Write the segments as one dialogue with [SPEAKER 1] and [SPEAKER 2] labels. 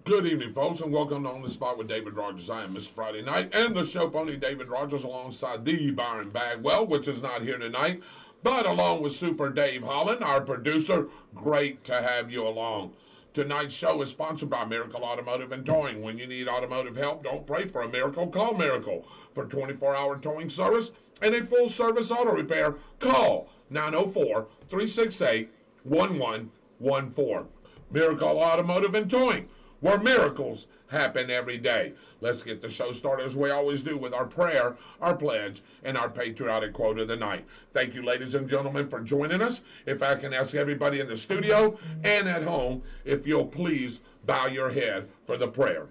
[SPEAKER 1] Good evening, folks, and welcome to On the Spot with David Rodgers. I am Mr. Friday Night, and the show pony David Rodgers alongside the Byron Bagwell, which is not here tonight, but along with Super Dave Holland, our producer. Great to have you along. Tonight's show is sponsored by Miracle Automotive and Towing. When you need automotive help, don't pray for a miracle. Call Miracle for 24-hour towing service and a full-service auto repair. Call 904-368-1114. Miracle Automotive and Towing, where miracles happen every day. Let's get the show started as we always do with our prayer, our pledge, and our patriotic quote of the night. Thank you, ladies and gentlemen, for joining us. If I can ask everybody in the studio and at home, if you'll please bow your head for the prayer.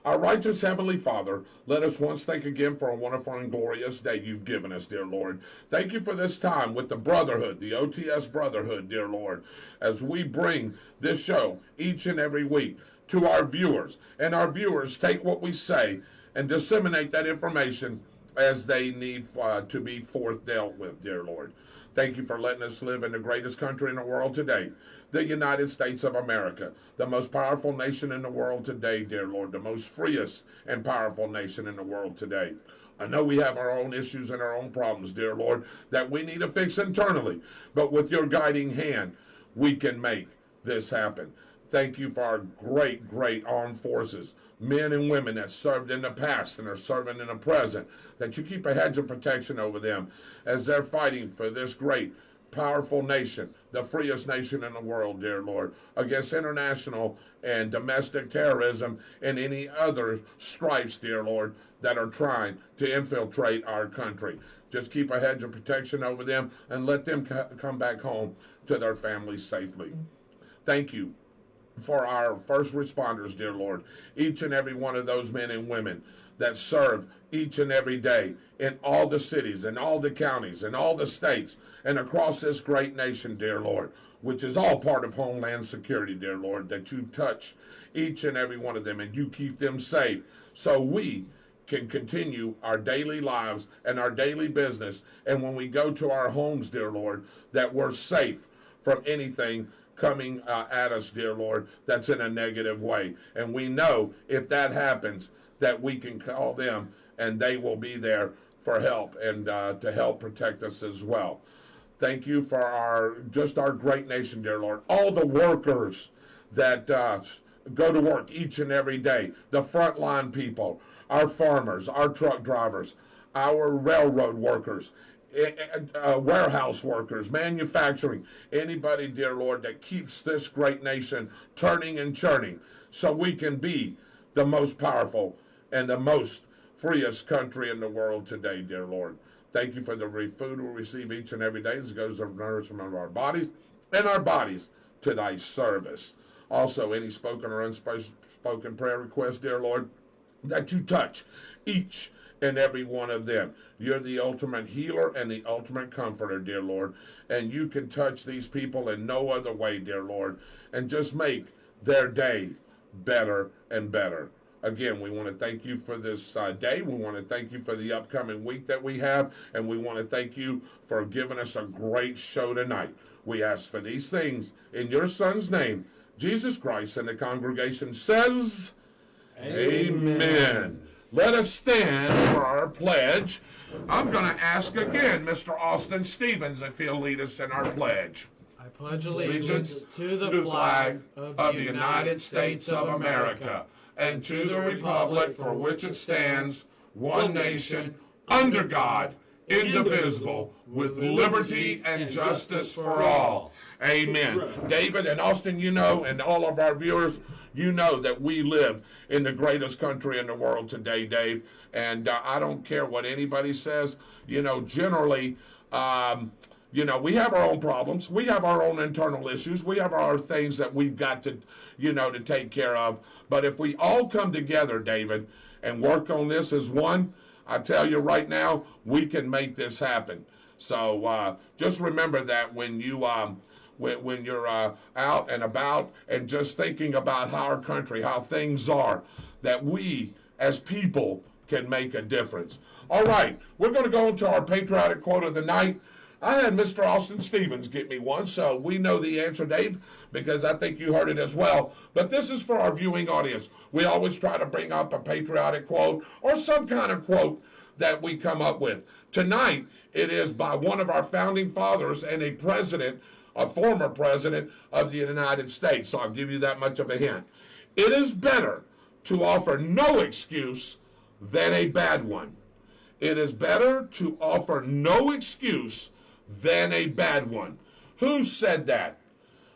[SPEAKER 1] Our righteous Heavenly Father, let us once thank again for a wonderful and glorious day you've given us, dear Lord. Thank you for this time with the Brotherhood, the OTS Brotherhood, dear Lord, as we bring this show each and every week to our viewers. And our viewers take what we say and disseminate that information as they need to be forth dealt with, dear Lord. Thank you for letting us live in the greatest country in the world today, the United States of America, the most powerful nation in the world today, dear Lord, the most freest and powerful nation in the world today. I know we have our own issues and our own problems, dear Lord, that we need to fix internally, but with your guiding hand, we can make this happen. Thank you for our great, great armed forces, men and women that served in the past and are serving in the present, that you keep a hedge of protection over them as they're fighting for this great, powerful nation, the freest nation in the world, dear Lord, against international and domestic terrorism and any other strifes, dear Lord, that are trying to infiltrate our country. Just keep a hedge of protection over them and let them come back home to their families safely. Thank you for our first responders, dear Lord, each and every one of those men and women that serve each and every day in all the cities and all the counties and all the states and across this great nation, dear Lord, which is all part of Homeland Security, dear Lord, that you touch each and every one of them and you keep them safe so we can continue our daily lives and our daily business. And when we go to our homes, dear Lord, that we're safe from anything coming at us, dear Lord, that's in a negative way. And we know if that happens, that we can call them and they will be there for help and to help protect us as well. Thank you for our great nation, dear Lord. All the workers that go to work each and every day, the frontline people, our farmers, our truck drivers, our railroad workers, warehouse workers, manufacturing, anybody, dear Lord, that keeps this great nation turning and churning so we can be the most powerful and the most freest country in the world today, dear Lord. Thank you for the food we receive each and every day as goes to the nourishment of our bodies and our bodies to thy service. Also, any spoken or unspoken prayer requests, dear Lord, that you touch each and every one of them. You're the ultimate healer and the ultimate comforter, dear Lord, and you can touch these people in no other way, dear Lord, and just make their day better and better. Again, we want to thank you for this day. We want to thank you for the upcoming week that we have, and we want to thank you for giving us a great show tonight. We ask for these things in your Son's name, Jesus Christ, and the congregation says, Amen. Let us stand for our pledge. I'm going to ask again Mr. Austin Stevens if he'll lead us in our pledge.
[SPEAKER 2] I pledge allegiance to the flag of the United States of America
[SPEAKER 1] and to the republic for which it stands, one nation, under God, indivisible, with liberty and justice for all. Amen. David and Austin, you know, and all of our viewers, you know that we live in the greatest country in the world today, Dave. And I don't care what anybody says. You know, generally, we have our own problems. We have our own internal issues. We have our things that we've got to, to take care of. But if we all come together, David, and work on this as one, I tell you right now, we can make this happen. So just remember that when you when you're out and about and just thinking about how our country, how things are, that we as people can make a difference. All right, we're going to go into our patriotic quote of the night. I had Mr. Austin Stevens get me one, so we know the answer, Dave, because I think you heard it as well. But this is for our viewing audience. We always try to bring up a patriotic quote or some kind of quote that we come up with. Tonight, it is by one of our founding fathers and a former president of the United States. So I'll give you that much of a hint. It is better to offer no excuse than a bad one. It is better to offer no excuse than a bad one. Who said that?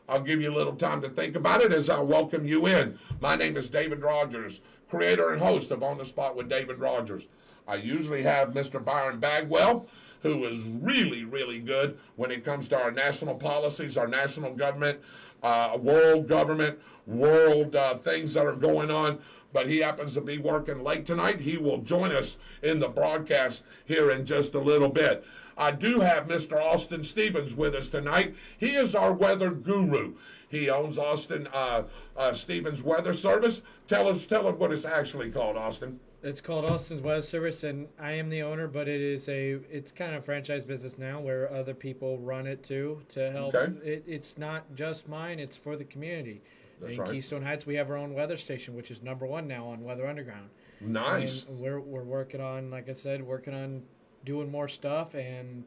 [SPEAKER 1] I'll give you a little time to think about it as I welcome you in. My name is David Rodgers, creator and host of On the Spot with David Rodgers. I usually have Mr. Byron Bagwell, who is really, really good when it comes to our national policies, our national government, world government, world things that are going on. But he happens to be working late tonight. He will join us in the broadcast here in just a little bit. I do have Mr. Austin Stevens with us tonight. He is our weather guru. He owns Austin Stevens Weather Service. Tell him what it's actually called, Austin.
[SPEAKER 2] It's called Austin's Weather Service, and I am the owner, but it's kind of a franchise business now where other people run it too to help. Okay. It's not just mine, it's for the community. That's right. Keystone Heights, we have our own weather station, which is #1 now on Weather Underground.
[SPEAKER 1] Nice.
[SPEAKER 2] And we're working on, like I said, doing more stuff, and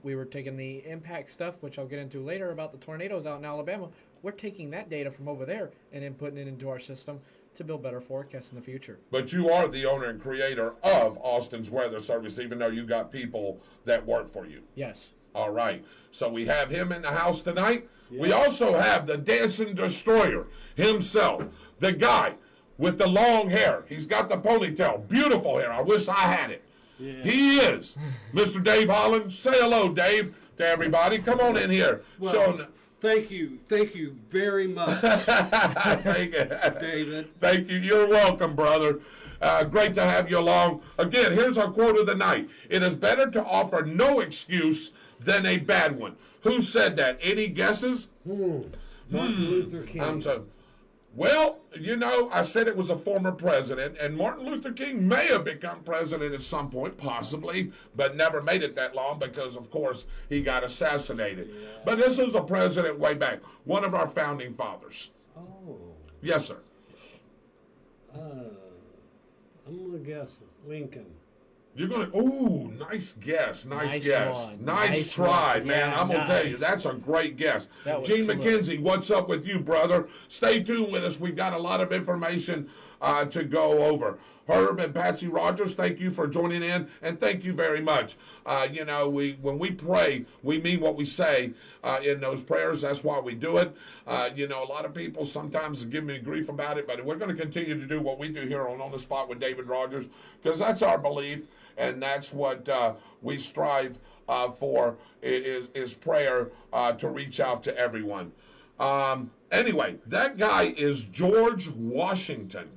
[SPEAKER 2] we were taking the impact stuff, which I'll get into later about the tornadoes out in Alabama. We're taking that data from over there and then putting it into our system to build better forecasts in the future.
[SPEAKER 1] But you are the owner and creator of Austin's Weather Service, even though you got people that work for you.
[SPEAKER 2] Yes.
[SPEAKER 1] All right. So we have him in the house tonight. Yeah. We also have the Dancing Destroyer himself, the guy with the long hair. He's got the ponytail. Beautiful hair. I wish I had it. Yeah. He is Mr. Dave Holland. Say hello, Dave, to everybody. Come on in here.
[SPEAKER 3] Well, thank you very much.
[SPEAKER 1] Thank you,
[SPEAKER 3] David.
[SPEAKER 1] Thank you. You're welcome, brother. Great to have you along. Again, here's our quote of the night. It is better to offer no excuse than a bad one. Who said that? Any guesses?
[SPEAKER 3] Martin Luther King.
[SPEAKER 1] Well, I said it was a former president, and Martin Luther King may have become president at some point, possibly, but never made it that long because, of course, he got assassinated. Yeah. But this was a president way back, one of our founding fathers.
[SPEAKER 3] Oh.
[SPEAKER 1] Yes, sir.
[SPEAKER 3] I'm going to guess Lincoln.
[SPEAKER 1] You're going to, ooh, nice guess, nice guess. Nice try, man. I'm going to tell you, that's a great guess. Gene McKenzie, what's up with you, brother? Stay tuned with us. We've got a lot of information to go over. Herb and Patsy Rogers, thank you for joining in, and thank you very much. When we pray, we mean what we say in those prayers. That's why we do it. A lot of people sometimes give me grief about it, but we're going to continue to do what we do here on the Spot with David Rodgers, because that's our belief, and that's what we strive for is prayer to reach out to everyone. Anyway, that guy is George Washington.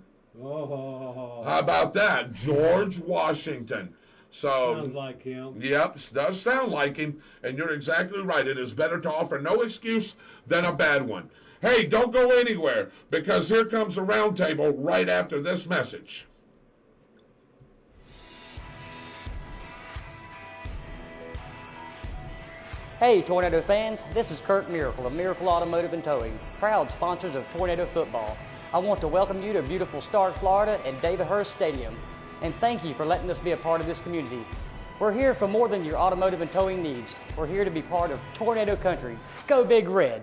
[SPEAKER 3] Oh.
[SPEAKER 1] How about that? George Washington. So,
[SPEAKER 3] sounds like him.
[SPEAKER 1] Yep, does sound like him, and you're exactly right. It is better to offer no excuse than a bad one. Hey, don't go anywhere, because here comes the roundtable right after this message.
[SPEAKER 4] Hey Tornado fans, this is Kurt Miracle of Miracle Automotive and Towing, proud sponsors of Tornado Football. I want to welcome you to beautiful Stark, Florida at David Hurst Stadium, and thank you for letting us be a part of this community. We're here for more than your automotive and towing needs. We're here to be part of Tornado Country. Go Big Red!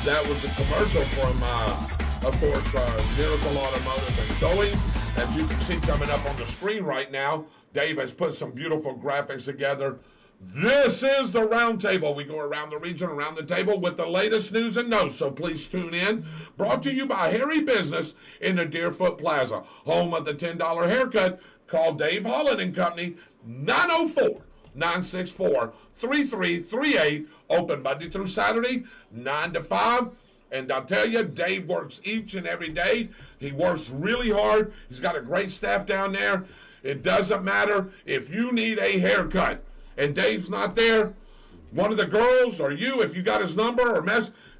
[SPEAKER 1] That was a commercial from, of course, Miracle Automotive and Towing. As you can see coming up on the screen right now, Dave has put some beautiful graphics together. This is the Roundtable. We go around the region, around the table with the latest news and notes, so please tune in. Brought to you by Harry Business in the Deerfoot Plaza, home of the $10 haircut. Call Dave Holland and Company, 904-964-3338. Open Monday through Saturday, 9 to 5. And I'll tell you, Dave works each and every day. He works really hard. He's got a great staff down there. It doesn't matter if you need a haircut and Dave's not there, one of the girls or you, if you got his number or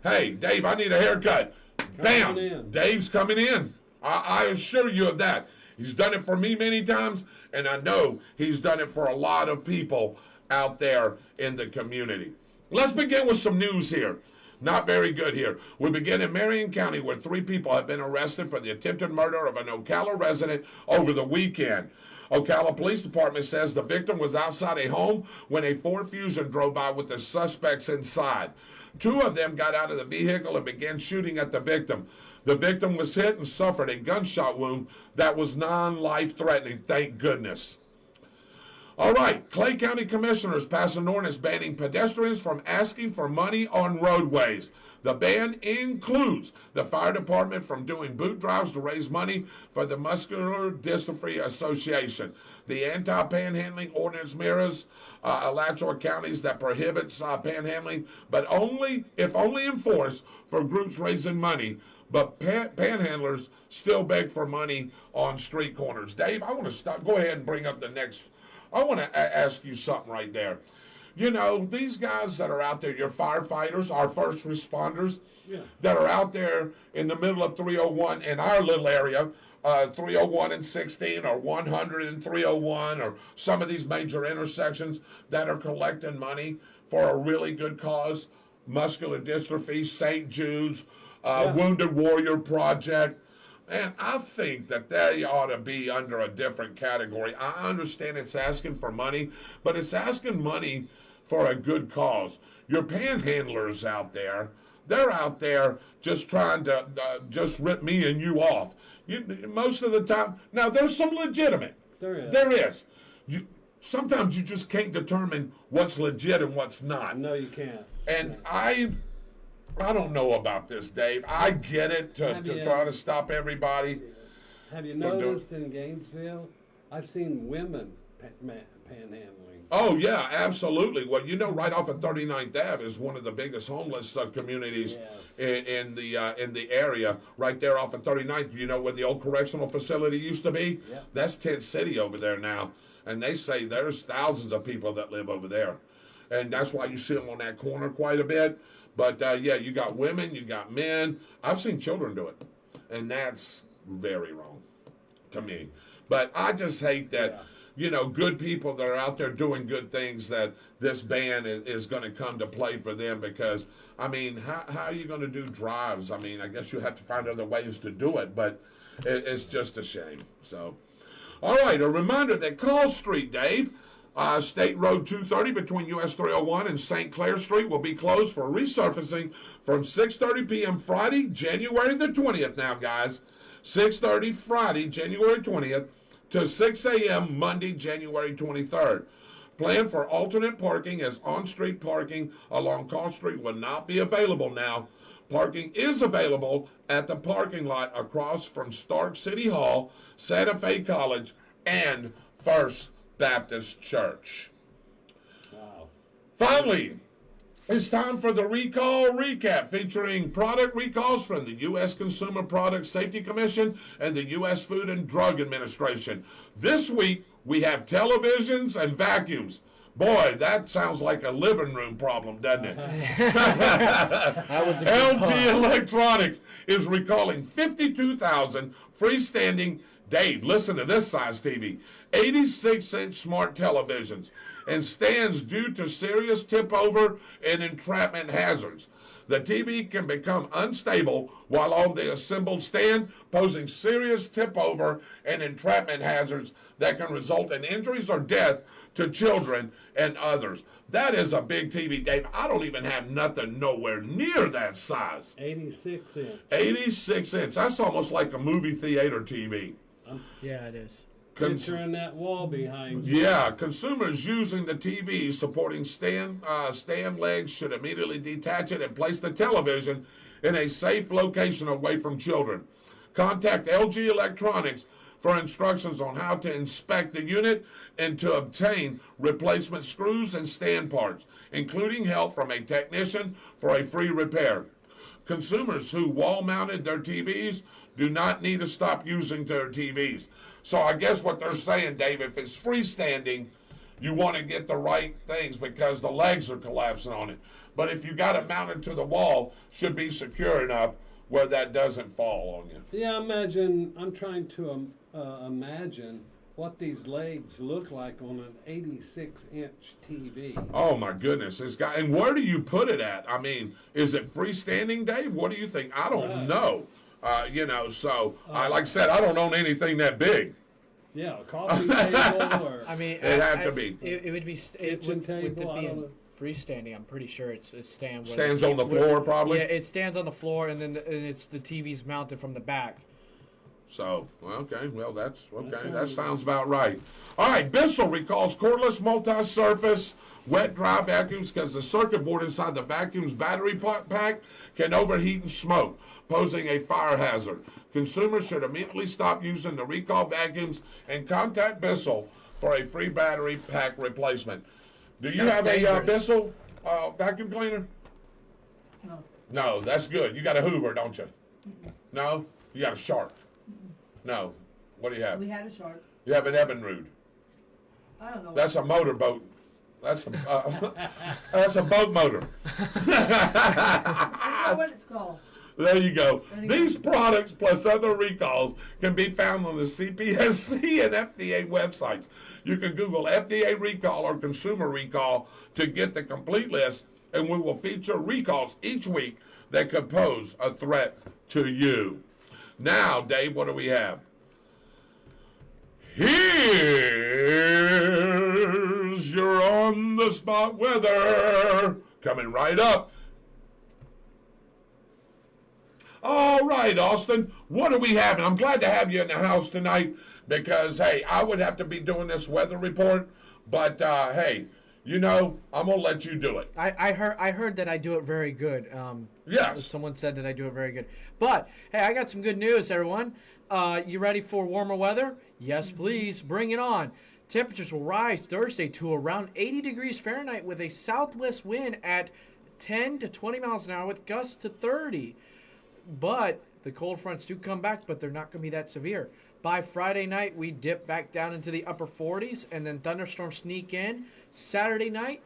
[SPEAKER 1] hey, Dave, I need a haircut. Bam, Dave's coming in. I assure you of that. He's done it for me many times, and I know he's done it for a lot of people out there in the community. Let's begin with some news here. Not very good here. We begin in Marion County, where 3 people have been arrested for the attempted murder of an Ocala resident over the weekend. Ocala Police Department says the victim was outside a home when a Ford Fusion drove by with the suspects inside. 2 of them got out of the vehicle and began shooting at the victim. The victim was hit and suffered a gunshot wound that was non-life-threatening, thank goodness. All right, Clay County Commissioners passed an ordinance banning pedestrians from asking for money on roadways. The ban includes the fire department from doing boot drives to raise money for the Muscular Dystrophy Association. The anti-panhandling ordinance mirrors Alachua counties that prohibits panhandling, but only enforced for groups raising money. But panhandlers still beg for money on street corners. Dave, I want to stop. Go ahead and bring up the next. I want to ask you something right there. You know, these guys that are out there, your firefighters, our first responders, that are out there in the middle of 301 in our little area, 301 and 16 or 100 and 301 or some of these major intersections that are collecting money for a really good cause, muscular dystrophy, St. Jude's, Wounded Warrior Project. And I think that they ought to be under a different category. I understand it's asking for money, but it's asking money for a good cause. Your panhandlers out there, they're out there just trying to just rip me and you off. Most of the time, now there's some legitimate. There is. Sometimes you just can't determine what's legit and what's not.
[SPEAKER 3] No, you can't.
[SPEAKER 1] And I don't know about this, Dave. I get it to try to stop everybody.
[SPEAKER 3] Have you noticed in Gainesville, I've seen women panhandling.
[SPEAKER 1] Oh, yeah, absolutely. Well, you know, right off of 39th Ave is one of the biggest homeless communities in the area, right there off of 39th. You know where the old correctional facility used to be?
[SPEAKER 3] Yep.
[SPEAKER 1] That's Tent City over there now. And they say there's thousands of people that live over there. And that's why you see them on that corner quite a bit. But, yeah, you got women, you got men. I've seen children do it. And that's very wrong to me. But I just hate that, you know, good people that are out there doing good things, that this ban is going to come to play for them. Because, I mean, how are you going to do drives? I mean, I guess you have to find other ways to do it. But it's just a shame. So, all right, a reminder that Call Street, Dave, State Road 230 between US 301 and St. Clair Street will be closed for resurfacing from 6:30 p.m. Friday, January the 20th now, guys. 6:30 Friday, January 20th to 6 a.m. Monday, January 23rd. Plan for alternate parking, as on-street parking along Call Street will not be available now. Parking is available at the parking lot across from Stark City Hall, Santa Fe College, and First Baptist Church.
[SPEAKER 3] Wow.
[SPEAKER 1] Finally, it's time for the recall recap, featuring product recalls from the U.S. Consumer Product Safety Commission and the U.S. Food and Drug Administration. This week, we have televisions and vacuums. Boy, that sounds like a living room problem, doesn't it? LG Electronics is recalling 52,000 freestanding, Dave, listen to this size TV, 86-inch smart televisions, and stands due to serious tip-over and entrapment hazards. The TV can become unstable while on the assembled stand, posing serious tip-over and entrapment hazards that can result in injuries or death to children and others. That is a big TV, Dave. I don't even have nothing nowhere near that size.
[SPEAKER 3] 86 inch.
[SPEAKER 1] 86 inch. That's almost like a movie theater TV.
[SPEAKER 2] Yeah, it is.
[SPEAKER 3] Picturing that wall behind you.
[SPEAKER 1] Yeah, consumers using the TV supporting stand legs should immediately detach it and place the television in a safe location away from children. Contact LG Electronics for instructions on how to inspect the unit and to obtain replacement screws and stand parts, including help from a technician for a free repair. Consumers who wall-mounted their TVs do not need to stop using their TVs. So I guess what they're saying, Dave, if it's freestanding, you want to get the right things because the legs are collapsing on it. But if you got it mounted to the wall, should be secure enough. where that doesn't fall on you.
[SPEAKER 3] Yeah, I'm trying to imagine what these legs look like on an 86-inch TV.
[SPEAKER 1] Oh my goodness, this guy! And where do you put it at? I mean, is it freestanding, Dave? What do you think? I don't know. So like I said, I don't own anything that big.
[SPEAKER 3] Yeah, a coffee table or
[SPEAKER 2] I mean,
[SPEAKER 1] it had to be.
[SPEAKER 2] It would be
[SPEAKER 3] kitchen table.
[SPEAKER 2] With it being freestanding, I'm pretty sure it stands
[SPEAKER 1] on the floor, probably.
[SPEAKER 2] Yeah, it stands on the floor, and then it's the TV's mounted from the back.
[SPEAKER 1] So, okay, well, that's okay. That sounds about right. All right, Bissell recalls cordless multi-surface wet dry vacuums because the circuit board inside the vacuum's battery pack can overheat and smoke, posing a fire hazard. Consumers should immediately stop using the recall vacuums and contact Bissell for a free battery pack replacement. Do you have a Bissell vacuum cleaner?
[SPEAKER 5] No.
[SPEAKER 1] No, that's good. You got a Hoover, don't you? No? You got a Shark? No. What do you have?
[SPEAKER 5] We had a Shark.
[SPEAKER 1] You have an Evinrude.
[SPEAKER 5] I don't know.
[SPEAKER 1] That's a motorboat. That's a that's a boat motor.
[SPEAKER 5] I don't know what it's called.
[SPEAKER 1] There you go. These products plus other recalls can be found on the CPSC and FDA websites. You can Google FDA recall or consumer recall to get the complete list, and we will feature recalls each week that could pose a threat to you. Now, Dave, what do we have? Here's your on-the-spot weather coming right up. All right, Austin, what do we have? And I'm glad to have you in the house tonight because, hey, I would have to be doing this weather report, but, hey, I'm going to let you do it.
[SPEAKER 2] I heard that I do it very good.
[SPEAKER 1] Yes.
[SPEAKER 2] Someone said that I do it very good. But, hey, I got some good news, everyone. You ready for warmer weather? Yes, please. Bring it on. Temperatures will rise Thursday to around 80 degrees Fahrenheit with a southwest wind at 10 to 20 miles an hour with gusts to 30. But the cold fronts do come back, but they're not going to be that severe. By Friday night, we dip back down into the upper 40s, and then thunderstorms sneak in. Saturday night,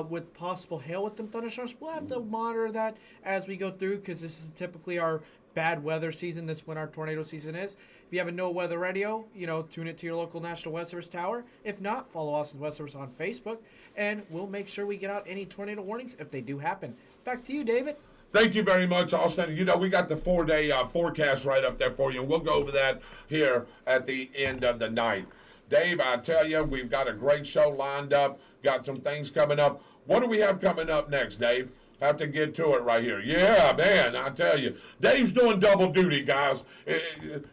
[SPEAKER 2] with possible hail with them thunderstorms, we'll have to monitor that as we go through because this is typically our bad weather season. This is when our tornado season is. If you have a no weather radio, tune it to your local National Weather Service tower. If not, follow us Weather Service on Facebook, and we'll make sure we get out any tornado warnings if they do happen. Back to you, David.
[SPEAKER 1] Thank you very much, Austin. We got the 4-day forecast right up there for you, and we'll go over that here at the end of the night. Dave, I tell you, we've got a great show lined up, got some things coming up. What do we have coming up next, Dave? Have to get to it right here. Yeah, man, I tell you. Dave's doing double duty, guys.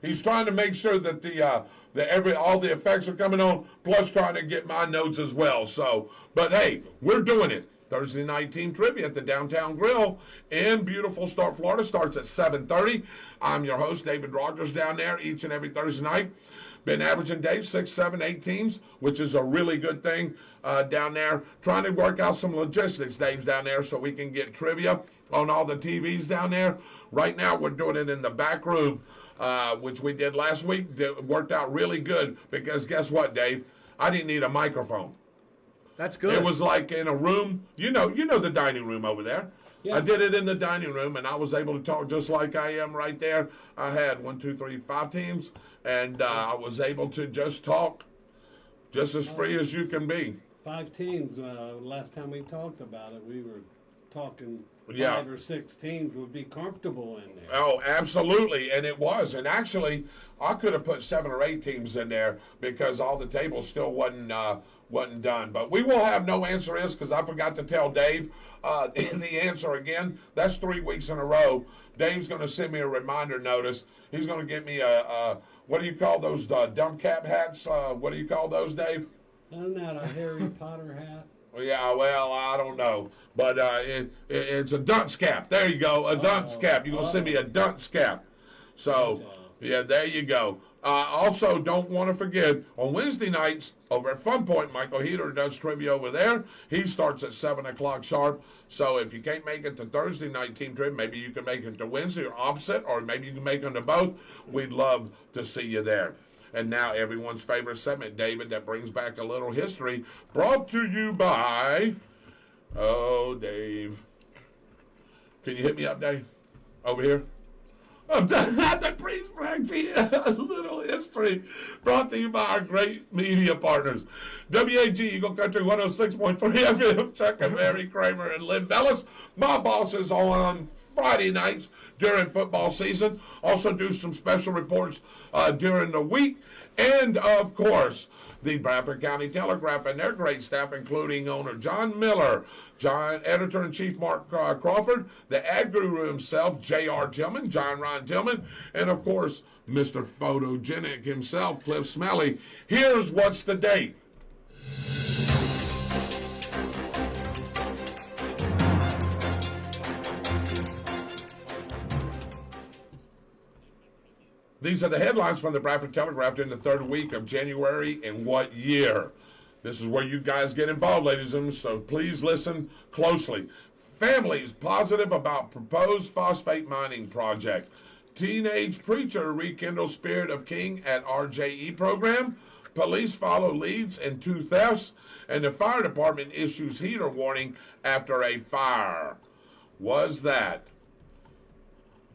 [SPEAKER 1] He's trying to make sure that all the effects are coming on, plus trying to get my notes as well. So, but hey, we're doing it. Thursday night team trivia at the Downtown Grill in beautiful Start, Florida. Starts at 7:30. I'm your host, David Rodgers, down there each and every Thursday night. Been averaging, Dave, 6, 7, 8 teams, which is a really good thing down there. Trying to work out some logistics, Dave's down there, so we can get trivia on all the TVs down there. Right now, we're doing it in the back room, which we did last week. It worked out really good because guess what, Dave? I didn't need a microphone.
[SPEAKER 2] That's good.
[SPEAKER 1] It was like in a room, you know the dining room over there. Yeah. I did it in the dining room, and I was able to talk just like I am right there. I had 5 teams, and I was able to just talk just as free as you can be.
[SPEAKER 3] 5 teams. Last time we talked about it, we were talking 5 or 6 teams would be comfortable in there.
[SPEAKER 1] Oh, absolutely, and it was. And actually, I could have put 7 or 8 teams in there because all the tables still wasn't done. But we will have no answer is because I forgot to tell Dave the answer again. That's 3 weeks in a row. Dave's going to send me a reminder notice. He's going to get me a what do you call those dump cap hats? What do you call those, Dave?
[SPEAKER 3] Isn't that a Harry Potter hat?
[SPEAKER 1] Yeah, well, I don't know. But it's a dunce cap. There you go, a dunce cap. You're going to send me a dunce cap. So, yeah, there you go. Also, don't want to forget, on Wednesday nights over at Fun Point, Michael Heater does trivia over there. He starts at 7 o'clock sharp. So if you can't make it to Thursday night team trivia, maybe you can make it to Wednesday or opposite, or maybe you can make them to both. We'd love to see you there. And now everyone's favorite segment, David, that brings back a little history, brought to you by, oh, Dave. Can you hit me up, Dave? Over here? of the Priest a little history brought to you by our great media partners. WAG Eagle Country 106.3 FM, Chuck and Mary Kramer and Lynn Bellis. My boss is on Friday nights during football season. Also do some special reports during the week. And, of course, the Bradford County Telegraph and their great staff, including owner John Miller, editor-in-chief Mark Crawford, the ad guru himself, J.R. Tillman, John Ron Tillman, and, of course, Mr. Photogenic himself, Cliff Smelly. Here's what's the date. These are the headlines from the Bradford Telegraph in the third week of January in what year? This is where you guys get involved, ladies and gentlemen, so please listen closely. Families positive about proposed phosphate mining project. Teenage preacher rekindles spirit of King at RJE program. Police follow leads in 2 thefts. And the fire department issues heater warning after a fire. Was that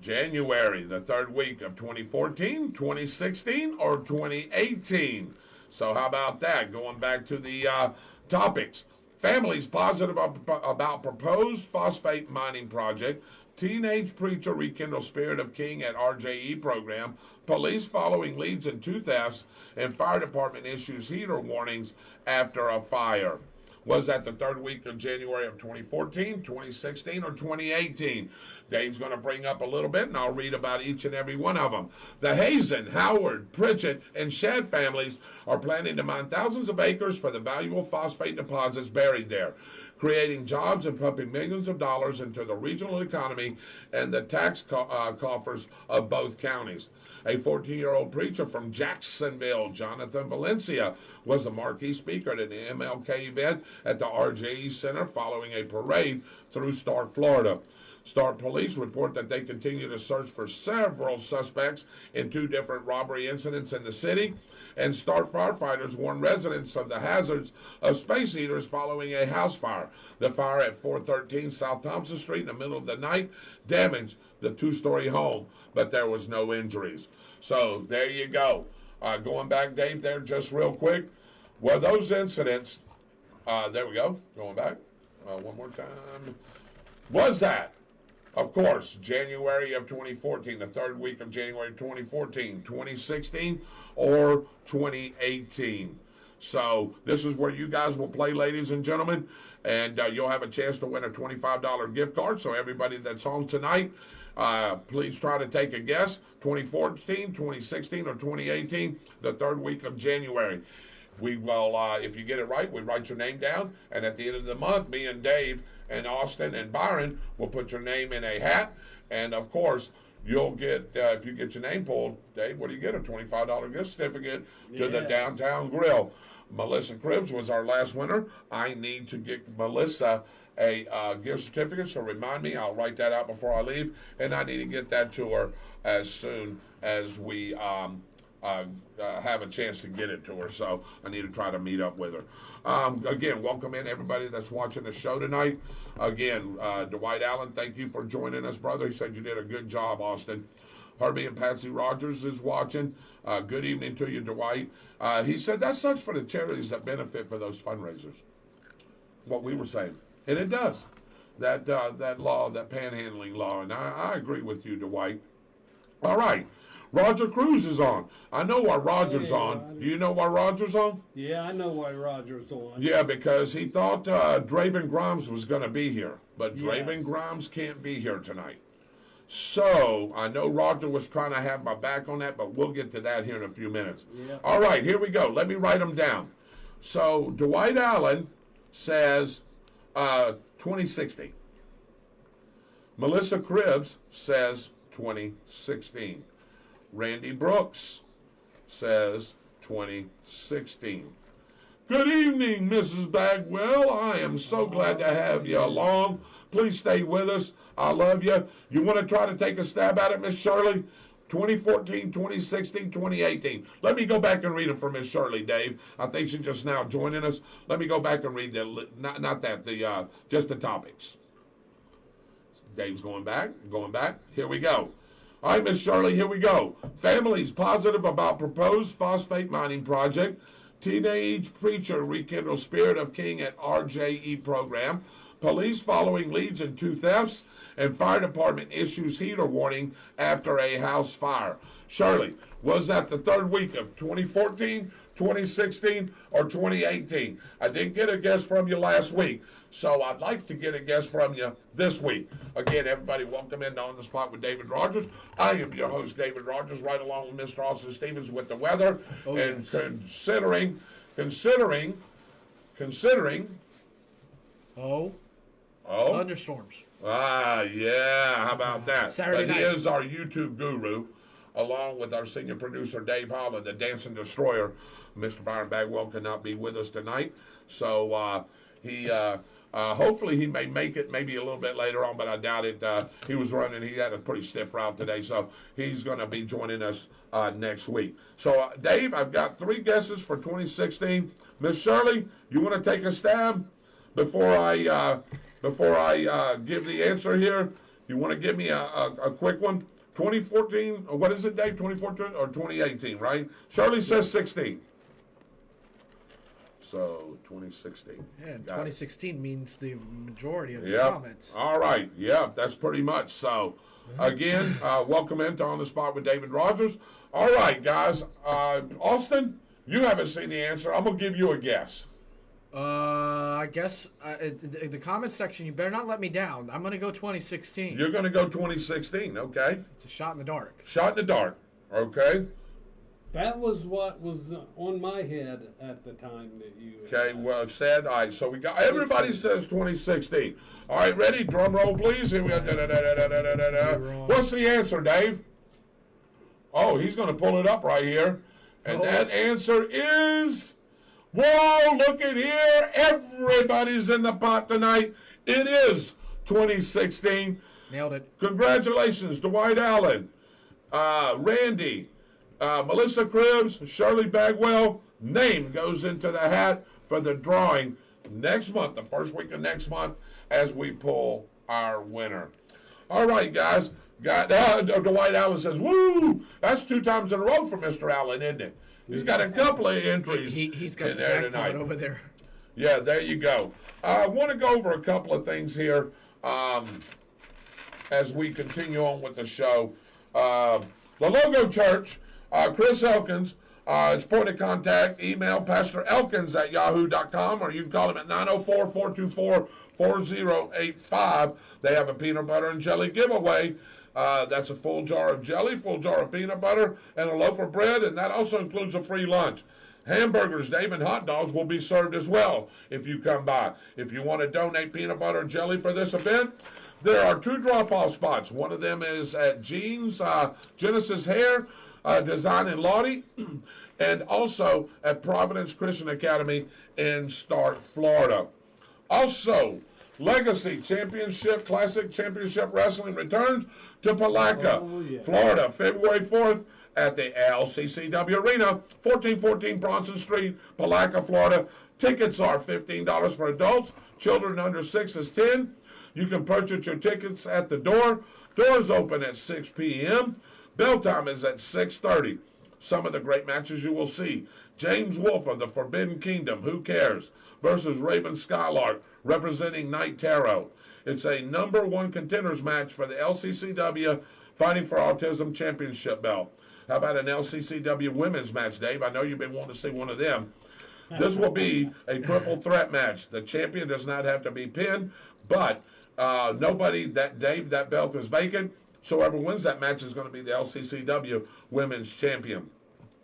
[SPEAKER 1] January, the third week of 2014, 2016, or 2018? So how about that? Going back to the topics. Families positive about proposed phosphate mining project. Teenage preacher rekindles spirit of King at RJE program. Police following leads in 2 thefts. And fire department issues heater warnings after a fire. Was that the third week of January of 2014, 2016, or 2018? Dave's going to bring up a little bit, and I'll read about each and every one of them. The Hazen, Howard, Pritchett, and Shad families are planning to mine thousands of acres for the valuable phosphate deposits buried there, creating jobs and pumping millions of dollars into the regional economy and the tax coffers of both counties. A 14-year-old preacher from Jacksonville, Jonathan Valencia, was the marquee speaker at an MLK event at the RJE Center following a parade through Stark, Florida. Stark police report that they continue to search for several suspects in 2 different robbery incidents in the city, and Stark firefighters warn residents of the hazards of space heaters following a house fire. The fire at 413 South Thompson Street in the middle of the night damaged the 2-story home, but there was no injuries. So there you go. Going back, Dave, there just real quick. Well, those incidents, there we go, going back one more time. Was that, of course, January of 2014, the third week of January 2014, 2016, or 2018? So this is where you guys will play, ladies and gentlemen, and you'll have a chance to win a $25 gift card. So everybody that's on tonight, please try to take a guess. 2014, 2016, or 2018, the third week of January. We will, if you get it right, we write your name down, and at the end of the month, me and Dave and Austin and Byron will put your name in a hat, and of course, you'll get, if you get your name pulled, Dave, what do you get? A $25 gift certificate to the Downtown Grill. Melissa Cribbs was our last winner. I need to get Melissa a gift certificate, so remind me. I'll write that out before I leave, and I need to get that to her as soon as we have a chance to get it to her. So I need to try to meet up with her. Again, welcome in everybody that's watching the show tonight. Again, Dwight Allen, thank you for joining us, brother. He said you did a good job, Austin. Herbie and Patsy Rodgers is watching. Good evening to you, Dwight. He said that sucks for the charities that benefit for those fundraisers. What we were saying. And it does. That law, that panhandling law. And I agree with you, Dwight. All right. Roger Cruz is on. I know why Roger's on. Do you know why Roger's on?
[SPEAKER 3] Yeah, I know why Roger's on.
[SPEAKER 1] Yeah, because he thought Draven Grimes was going to be here. But Draven Grimes can't be here tonight. So, I know Roger was trying to have my back on that, but we'll get to that here in a few minutes.
[SPEAKER 3] Yeah.
[SPEAKER 1] All right, here we go. Let me write them down. So, Dwight Allen says 2016. Melissa Cribbs says 2016. Randy Brooks says 2016. Good evening, Mrs. Bagwell. I am so glad to have you along. Please stay with us. I love you. You want to try to take a stab at it, Miss Shirley? 2014, 2016, 2018. Let me go back and read it for Miss Shirley, Dave. I think she's just now joining us. Let me go back and read just the topics. Dave's going back. Here we go. All right, Miss Shirley, here we go. Families positive about proposed phosphate mining project. Teenage preacher rekindles spirit of king at RJE program. Police following leads in 2 thefts. And fire department issues heater warning after a house fire. Shirley, was that the 3rd week of 2014, 2016, or 2018? I didn't get a guess from you last week, so I'd like to get a guess from you this week. Again, everybody, welcome into On the Spot with David Rodgers. I am your host, David Rodgers, right along with Mr. Austin Stevens with the weather. And considering.
[SPEAKER 2] Thunderstorms.
[SPEAKER 1] Yeah, how about that?
[SPEAKER 2] Saturday night.
[SPEAKER 1] He is our YouTube guru, along with our senior producer, Dave Holland, the Dancing Destroyer. Mr. Byron Bagwell cannot be with us tonight, so hopefully he may make it maybe a little bit later on, but I doubt it. He was running. He had a pretty stiff route today, so he's going to be joining us next week. So, Dave, I've got 3 guesses for 2016. Miss Shirley, you want to take a stab before I give the answer here? You want to give me a quick one? 2014, what is it, Dave? 2014 or 2018, right? Shirley says 16. So, 2016.
[SPEAKER 2] Yeah, 2016 means the majority of the
[SPEAKER 1] Yep.
[SPEAKER 2] comments.
[SPEAKER 1] All right. Yeah, that's pretty much. So, again, welcome into On the Spot with David Rodgers. All right, guys. Austin, you haven't seen the answer. I'm going to give you a guess.
[SPEAKER 2] I guess the comments section, you better not let me down. I'm going to go 2016.
[SPEAKER 1] You're going to go 2016, okay?
[SPEAKER 2] It's a shot in the dark.
[SPEAKER 1] Shot in the dark, okay?
[SPEAKER 3] That was what was on my head at the time that you.
[SPEAKER 1] Okay, well said. All right, so we got, everybody says 2016. All right, ready? Drum roll, please. Here we go. What's the answer, Dave? Oh, he's going to pull it up right here. And that answer is, whoa, look at here. Everybody's in the pot tonight. It is 2016.
[SPEAKER 2] Nailed it.
[SPEAKER 1] Congratulations, Dwight Allen, Randy, Melissa Cribbs, Shirley Bagwell. Name goes into the hat for the drawing next month, the first week of next month, as we pull our winner. All right, guys. Got Dwight Allen says, woo! That's 2 times in a row for Mr. Allen, isn't it? He's got a couple of entries
[SPEAKER 2] He's got
[SPEAKER 1] in
[SPEAKER 2] the
[SPEAKER 1] there
[SPEAKER 2] jackpot
[SPEAKER 1] tonight.
[SPEAKER 2] over there.
[SPEAKER 1] Yeah, there you go. I want to go over a couple of things here as we continue on with the show. The Logo Church, Chris Elkins, his point of contact, email Pastor Elkins at yahoo.com, or you can call him at 904-424-4085. They have a peanut butter and jelly giveaway. That's a full jar of jelly, full jar of peanut butter, and a loaf of bread, and that also includes a free lunch. Hamburgers, Dave, and hot dogs will be served as well if you come by. If you want to donate peanut butter and jelly for this event, there are 2 drop-off spots. One of them is at Jean's Genesis Hair Design in Lottie, and also at Providence Christian Academy in Stark, Florida. Also, Legacy Championship, Classic Championship Wrestling returns to Palatka, Florida, February 4th at the LCCW Arena, 1414 Bronson Street, Palatka, Florida. Tickets are $15 for adults. Children under 6 is $10. You can purchase your tickets at the door. Doors open at 6 p.m. Bell time is at 6:30. Some of the great matches you will see. James Wolfe of the Forbidden Kingdom, Who Cares, versus Raven Skylark, representing Night Tarot. It's a #1 contenders match for the LCCW Fighting for Autism Championship belt. How about an LCCW women's match, Dave? I know you've been wanting to see one of them. This will be a triple threat match. The champion does not have to be pinned, but that belt is vacant. So whoever wins that match is going to be the LCCW women's champion.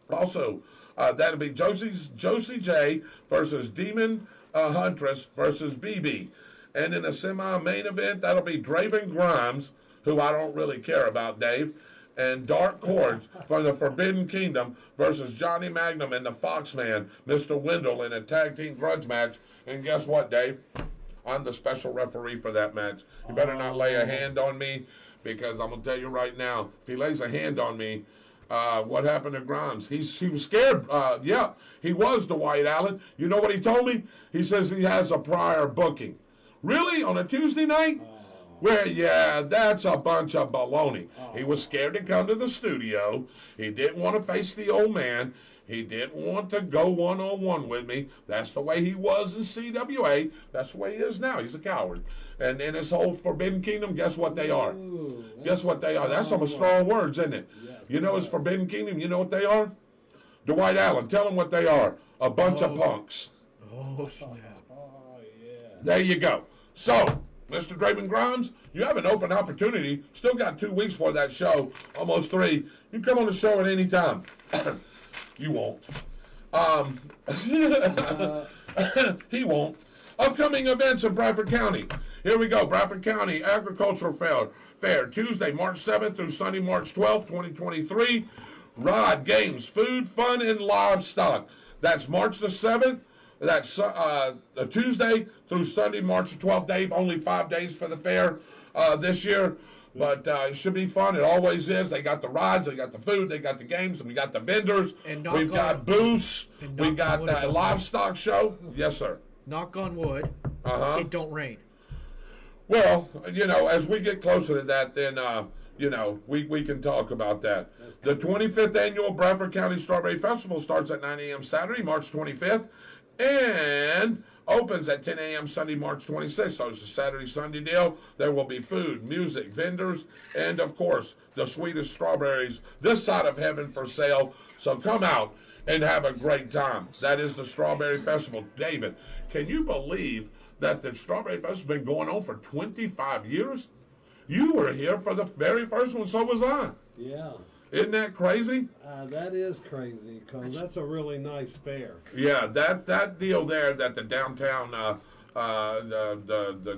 [SPEAKER 1] Also, that'll be Josie J versus Demon Huntress versus BB. And in a semi-main event, that'll be Draven Grimes, who I don't really care about, Dave, and Dark Cords for the Forbidden Kingdom versus Johnny Magnum and the Foxman, Mr. Wendell, in a tag team grudge match. And guess what, Dave? I'm the special referee for that match. You better not lay a hand on me, because I'm going to tell you right now, if he lays a hand on me, what happened to Grimes? He was scared. Yeah, he was, Dwight Allen. You know what he told me? He says he has a prior booking. Really? On a Tuesday night? Well, yeah, that's a bunch of baloney. He was scared to come to the studio. He didn't want to face the old man. He didn't want to go one-on-one with me. That's the way he was in CWA. That's the way he is now. He's a coward. And in his whole Forbidden Kingdom, guess what they are? Guess what they are? That's some strong words, isn't it?
[SPEAKER 3] Yes,
[SPEAKER 1] You know his Forbidden Kingdom, you know what they are? Dwight Allen, tell them what they are. A bunch of punks.
[SPEAKER 2] Oh, snap.
[SPEAKER 3] Oh, yeah.
[SPEAKER 1] There you go. So, Mr. Draven Grimes, you have an open opportunity. Still got 2 weeks for that show, almost 3. You can come on the show at any time. You won't. He won't. Upcoming events in Bradford County. Here we go. Bradford County Agricultural Fair, Tuesday, March 7th through Sunday, March 12th, 2023. Rod, games, food, fun, and livestock. That's March the 7th. That's a Tuesday through Sunday, March the 12th. Dave, only 5 days for the fair this year. But it should be fun. It always is. They got the rides, they got the food, they got the games, and we got the vendors.
[SPEAKER 2] And
[SPEAKER 1] we've got booths. We got the livestock show. Yes, sir.
[SPEAKER 2] Knock on wood. It don't rain.
[SPEAKER 1] Well, you know, as we get closer to that, then, you know, we can talk about that. The 25th Annual Bradford County Strawberry Festival starts at 9 a.m. Saturday, March 25th, and opens at 10 a.m. Sunday, March 26th. So it's a Saturday-Sunday deal. There will be food, music, vendors, and, of course, the sweetest strawberries this side of heaven for sale. So come out and have a great time. That is the Strawberry Festival. David, can you believe that the Strawberry Festival has been going on for 25 years? You were here for the very first one, so was I.
[SPEAKER 3] Yeah.
[SPEAKER 1] Isn't that crazy?
[SPEAKER 3] That is crazy, because that's a really nice fair.
[SPEAKER 1] Yeah, that deal there that the downtown the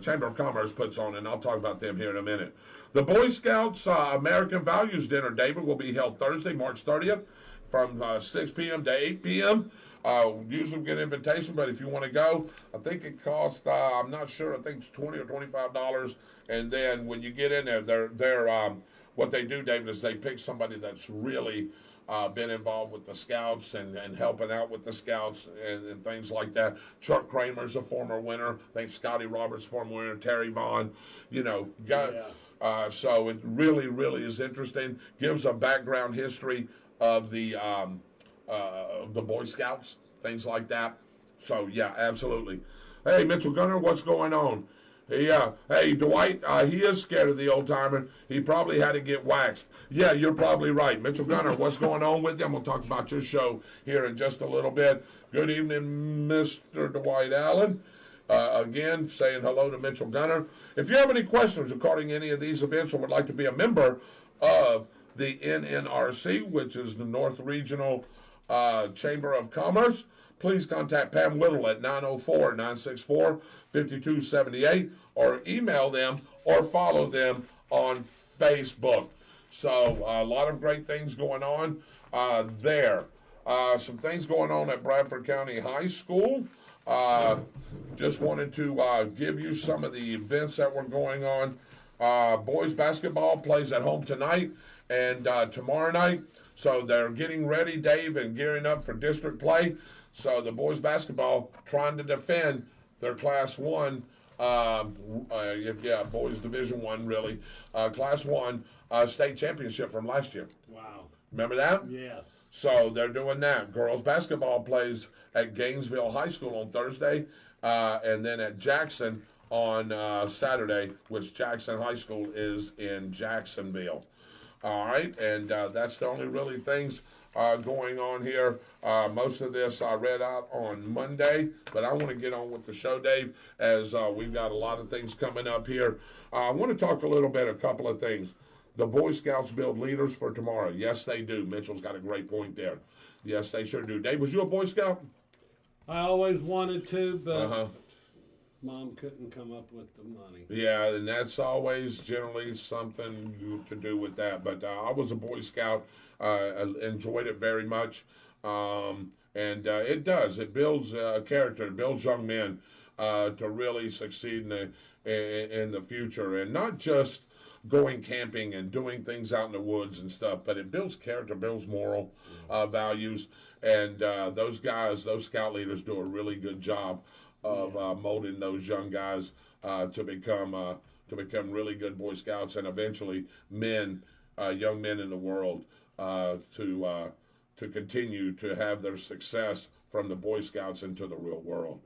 [SPEAKER 1] Chamber of Commerce puts on, and I'll talk about them here in a minute. The Boy Scouts American Values Dinner, David, will be held Thursday, March 30th from 6 p.m. to 8 p.m. Usually we get an invitation, but if you want to go, I think it costs, I'm not sure, I think it's $20 or $25. And then when you get in there, they're what they do, David, is they pick somebody that's really been involved with the Scouts and helping out with the Scouts and things like that. Chuck Kramer's a former winner. I think Scotty Roberts, former winner. Terry Vaughn, you know. So it really, really is interesting. Gives a background history of the Boy Scouts, things like that. So, yeah, absolutely. Hey, Mitchell Gunner, what's going on? Hey, Dwight, he is scared of the old-timer. He probably had to get waxed. Yeah, you're probably right. Mitchell Gunner, what's going on with you? I'm going to talk about your show here in just a little bit. Good evening, Mr. Dwight Allen. Again, saying hello to Mitchell Gunner. If you have any questions regarding any of these events or would like to be a member of the NNRC, which is the North Regional Chamber of Commerce, please contact Pam Whittle at 904-964-5278 or email them or follow them on Facebook. So a lot of great things going on there. Some things going on at Bradford County High School. Just wanted to give you some of the events that were going on. Boys basketball plays at home tonight and tomorrow night. So they're getting ready, Dave, and gearing up for district play. So the boys basketball trying to defend their Class 1, boys Division 1 really, Class 1 state championship from last year.
[SPEAKER 3] Wow.
[SPEAKER 1] Remember that?
[SPEAKER 3] Yes.
[SPEAKER 1] So they're doing that. Girls basketball plays at Gainesville High School on Thursday, and then at Jackson on Saturday, which Jackson High School is in Jacksonville. All right, and that's the only really things going on here. Most of this I read out on Monday, but I want to get on with the show, Dave, as we've got a lot of things coming up here. I want to talk a couple of things. The Boy Scouts build leaders for tomorrow. Yes, they do. Mitchell's got a great point there. Yes, they sure do. Dave, was you a Boy Scout?
[SPEAKER 3] I always wanted to, but Mom couldn't come up with the money.
[SPEAKER 1] Yeah, and that's always generally something to do with that. But I was a Boy Scout. I enjoyed it very much. And it does. It builds character. It builds young men to really succeed in the future. And not just going camping and doing things out in the woods and stuff, but it builds character, builds moral values. And those guys, those scout leaders do a really good job of molding those young guys to become to become really good Boy Scouts and eventually men, young men in the world, to continue to have their success from the Boy Scouts into the real world.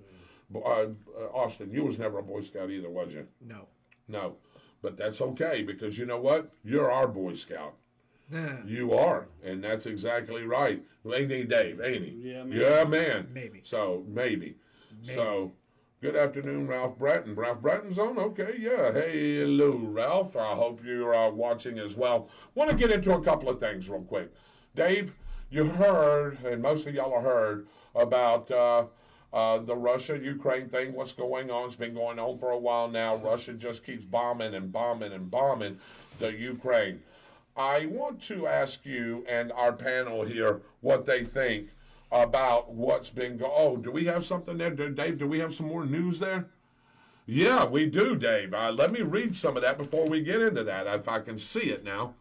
[SPEAKER 1] Austin, you was never a Boy Scout either, was you?
[SPEAKER 2] No.
[SPEAKER 1] No. But that's okay, because you know what? You're our Boy Scout. You are, and that's exactly right. Ain't he, Dave? Ain't he?
[SPEAKER 3] Yeah, man.
[SPEAKER 1] Yeah, man.
[SPEAKER 2] Maybe.
[SPEAKER 1] So, maybe. So, good afternoon, Ralph Bratton. Ralph Bratton's on? Okay, yeah. Hey, hello, Ralph. I hope you're watching as well. Want to get into a couple of things real quick. Dave, you heard, and most of y'all have heard, about the Russia-Ukraine thing, what's going on. It's been going on for a while now. Russia just keeps bombing and bombing and bombing the Ukraine. I want to ask you and our panel here what they think about what's been going on. Oh, do we have something there? Dave, do we have some more news there? Yeah, we do, Dave. Let me read some of that before we get into that, if I can see it now.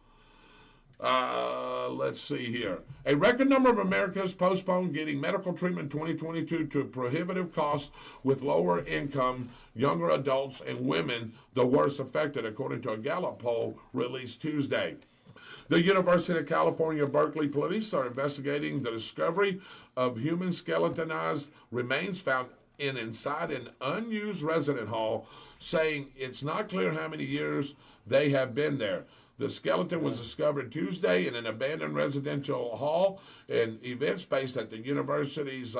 [SPEAKER 1] Let's see here. A record number of Americans postponed getting medical treatment in 2022 to prohibitive costs, with lower income, younger adults, and women the worst affected, according to a Gallup poll released Tuesday. The University of California, Berkeley police are investigating the discovery of human skeletonized remains found inside an unused resident hall, saying it's not clear how many years they have been there. The skeleton was discovered Tuesday in an abandoned residential hall and event space at the university's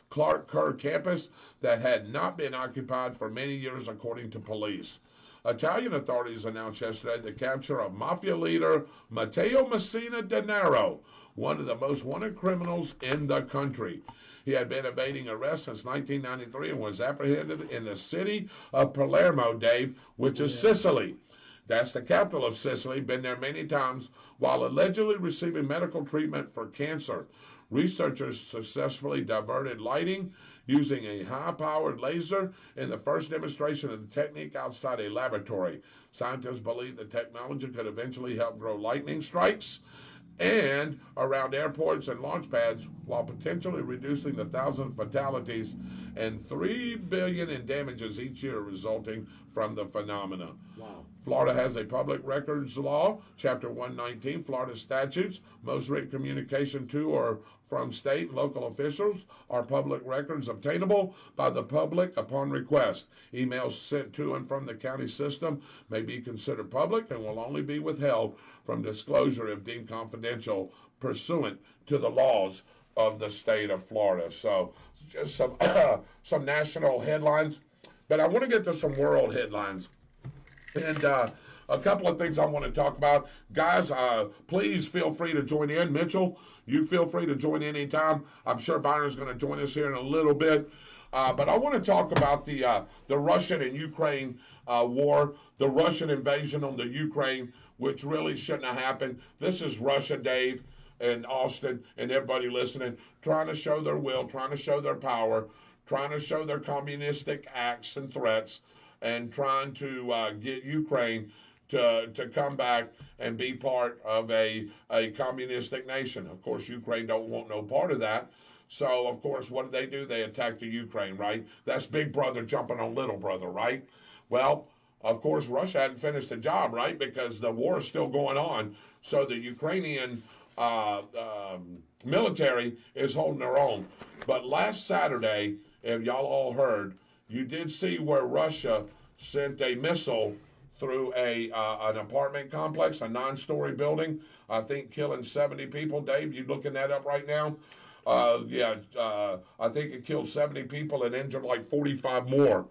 [SPEAKER 1] Clark Kerr campus that had not been occupied for many years, according to police. Italian authorities announced yesterday the capture of mafia leader Matteo Messina Denaro, one of the most wanted criminals in the country. He had been evading arrest since 1993 and was apprehended in the city of Palermo, Dave, which is Sicily. That's the capital of Sicily, been there many times, while allegedly receiving medical treatment for cancer. Researchers successfully diverted lighting using a high-powered laser in the first demonstration of the technique outside a laboratory. Scientists believe the technology could eventually help grow lightning strikes and around airports and launch pads, while potentially reducing the thousands of fatalities and $3 billion in damages each year resulting from the phenomena.
[SPEAKER 3] Wow.
[SPEAKER 1] Florida has a public records law, Chapter 119, Florida statutes. Most written communication to or from state and local officials are public records obtainable by the public upon request. Emails sent to and from the county system may be considered public and will only be withheld from disclosure if deemed confidential pursuant to the laws of the state of Florida. So just some national headlines, but I want to get to some world headlines. And a couple of things I want to talk about. Guys, please feel free to join in. Mitchell, you feel free to join in anytime. I'm sure Byron's going to join us here in a little bit. But I want to talk about the Russian and Ukraine war, the Russian invasion on the Ukraine, which really shouldn't have happened. This is Russia, Dave, and Austin, and everybody listening, trying to show their will, trying to show their power, trying to show their communistic acts and threats, and trying to get Ukraine to come back and be part of a communistic nation. Of course, Ukraine don't want no part of that. So, of course, what do? They attack the Ukraine, right? That's big brother jumping on little brother, right? Well, of course, Russia hadn't finished the job, right? Because the war is still going on. So the Ukrainian military is holding their own. But last Saturday, if y'all all heard, you did see where Russia sent a missile through an apartment complex, a 9-story building, I think killing 70 people. Dave, you looking that up right now? I think it killed 70 people and injured like 45 more.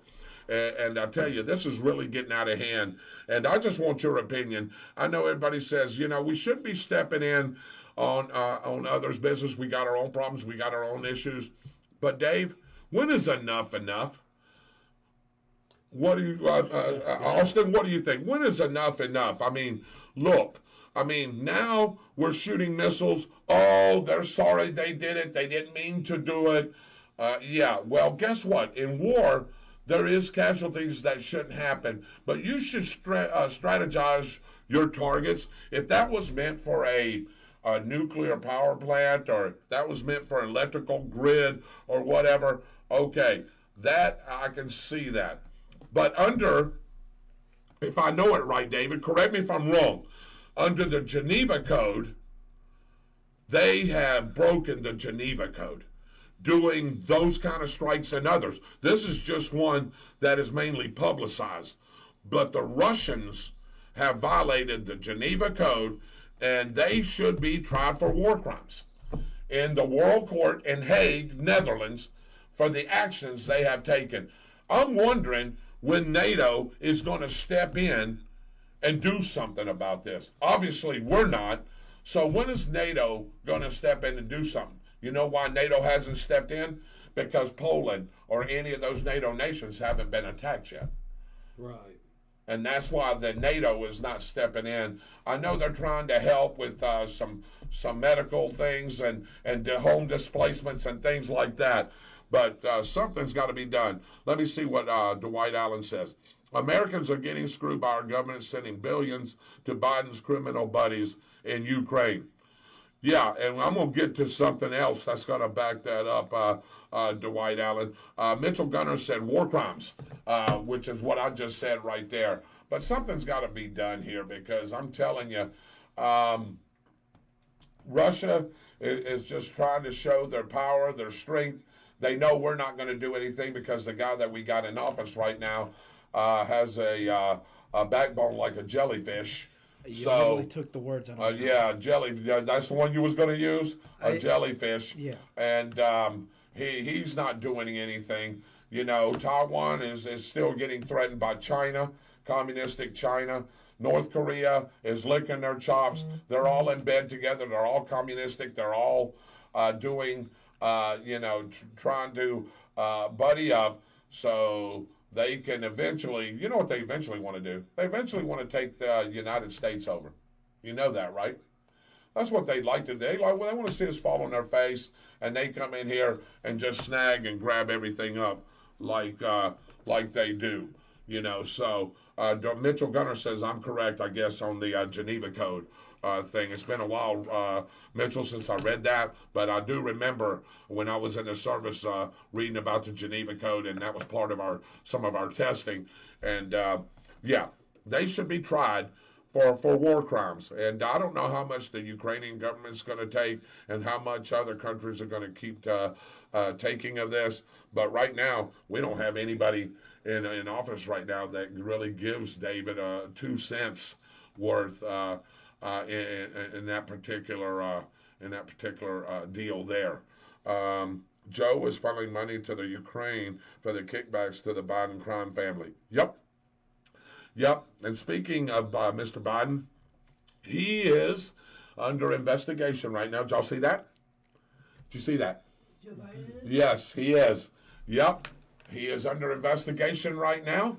[SPEAKER 1] And I tell you, this is really getting out of hand. And I just want your opinion. I know everybody says, we shouldn't be stepping in on others' business. We got our own problems. We got our own issues. But Dave, when is enough enough? What do you, Austin? What do you think? When is enough enough? I mean, look. Now we're shooting missiles. Oh, they're sorry they did it. They didn't mean to do it. Yeah. Well, guess what? In war, there is casualties that shouldn't happen. But you should strategize your targets. If that was meant for a nuclear power plant, or if that was meant for an electrical grid or whatever, okay, that I can see that. But under if I know it right, David, correct me if I'm wrong, under the Geneva Code, they have broken the Geneva Code, doing those kind of strikes and others. This is just one that is mainly publicized. But the Russians have violated the Geneva Code, and they should be tried for war crimes in the World Court in Hague, Netherlands, for the actions they have taken. I'm wondering when NATO is going to step in and do something about this. Obviously, we're not. So when is NATO going to step in and do something? You know why NATO hasn't stepped in? Because Poland or any of those NATO nations haven't been attacked yet.
[SPEAKER 3] Right.
[SPEAKER 1] And that's why the NATO is not stepping in. I know they're trying to help with some medical things and home displacements and things like that. But something's got to be done. Let me see what Dwight Allen says. Americans are getting screwed by our government sending billions to Biden's criminal buddies in Ukraine. Yeah, and I'm going to get to something else that's going to back that up, Dwight Allen. Mitchell Gunner said war crimes, which is what I just said right there. But something's got to be done here because I'm telling you, Russia is just trying to show their power, their strength. They know we're not going to do anything because the guy that we got in office right now has a backbone like a jellyfish.
[SPEAKER 2] You really took the words out of
[SPEAKER 1] yeah, that's the one you was going to use? Jellyfish.
[SPEAKER 2] Yeah.
[SPEAKER 1] And he's not doing anything. You know, Taiwan is still getting threatened by China, communistic China. North Korea is licking their chops. They're all in bed together. They're all communistic. They're all doing, trying to buddy up so they can eventually, you know what they eventually want to do? They eventually want to take the United States over. You know that, right? That's what they'd like to do. They want to see us fall on their face, and they come in here and just snag and grab everything up like they do. You know, so Mitchell Gunner says I'm correct, I guess, on the Geneva Code thing. It's been a while, Mitchell, since I read that, but I do remember when I was in the service reading about the Geneva Code, and that was part of some of our testing. And yeah, they should be tried for war crimes. And I don't know how much the Ukrainian government's going to take and how much other countries are going to keep taking of this. But right now, we don't have anybody in office right now that really gives David 2 cents worth in that particular deal there. Joe is funneling money to the Ukraine for the kickbacks to the Biden crime family. Yep. And speaking of Mr. Biden, he is under investigation right now. Did y'all see that? Did you see that?
[SPEAKER 5] Joe Biden is?
[SPEAKER 1] Yes, he is. Yep. He is under investigation right now.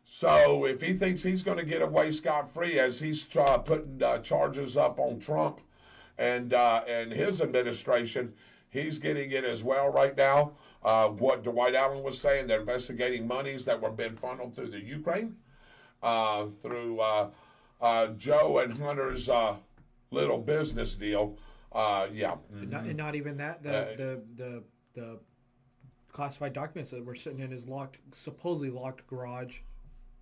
[SPEAKER 1] So if he thinks he's going to get away scot-free as he's putting charges up on Trump and his administration, he's getting it as well right now. What Dwight Allen was saying, they're investigating monies that were being funneled through the Ukraine, through Joe and Hunter's little business deal. Yeah. Mm-hmm.
[SPEAKER 2] And not even that. The classified documents that were sitting in his supposedly locked garage.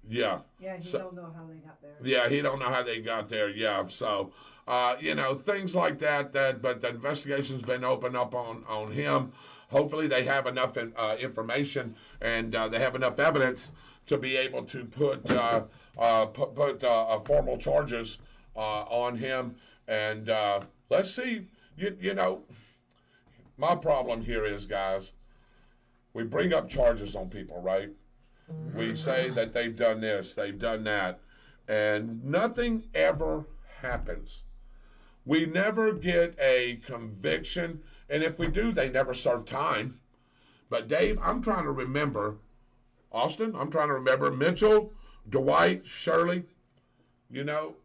[SPEAKER 1] Yeah.
[SPEAKER 5] Yeah, he don't know how they got there.
[SPEAKER 1] Yeah, he don't know how they got there. Yeah, so things like that. But the investigation's been opened up on him. Hopefully, they have enough information and they have enough evidence to be able to put formal charges on him. And let's see. My problem here is, guys, we bring up charges on people, right? We say that they've done this, they've done that, and nothing ever happens. We never get a conviction, and if we do, they never serve time. But Dave, I'm trying to remember, Austin, I'm trying to remember, Mitchell, Dwight, Shirley, I'm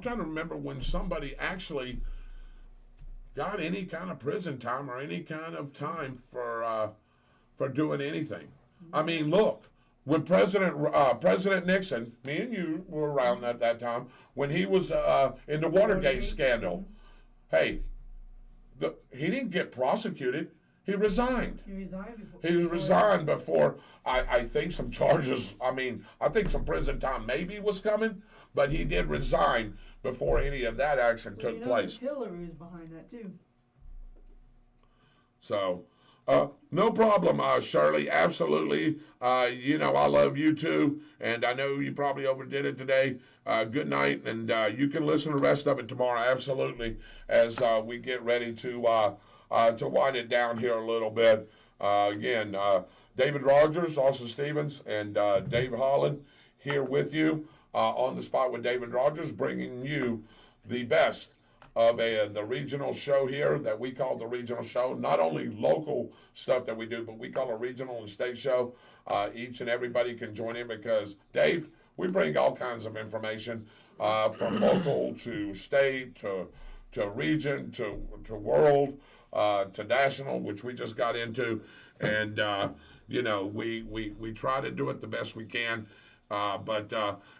[SPEAKER 1] trying to remember when somebody actually got any kind of prison time or any kind of time for doing anything. I mean, look, when President Nixon, me and you were around at that time, when he was in the Watergate scandal, hey, he didn't get prosecuted. He resigned.
[SPEAKER 5] He resigned before.
[SPEAKER 1] He resigned before, I think some charges, I think some prison time maybe was coming, but he did resign before any of that action took place.
[SPEAKER 5] Hillary was behind that too.
[SPEAKER 1] So, no problem, Shirley. Absolutely. I love you too, and I know you probably overdid it today. Good night, and you can listen to the rest of it tomorrow. Absolutely, as we get ready to wind it down here a little bit. Again, David Rodgers, Austin Stevens, and Dave Holland here with you on the spot with David Rodgers, bringing you the best of the regional show here that we call the regional show. Not only local stuff that we do, but we call a regional and state show. Each and everybody can join in because, Dave, we bring all kinds of information from local to state to region to world to national, which we just got into. And, we try to do it the best we can. But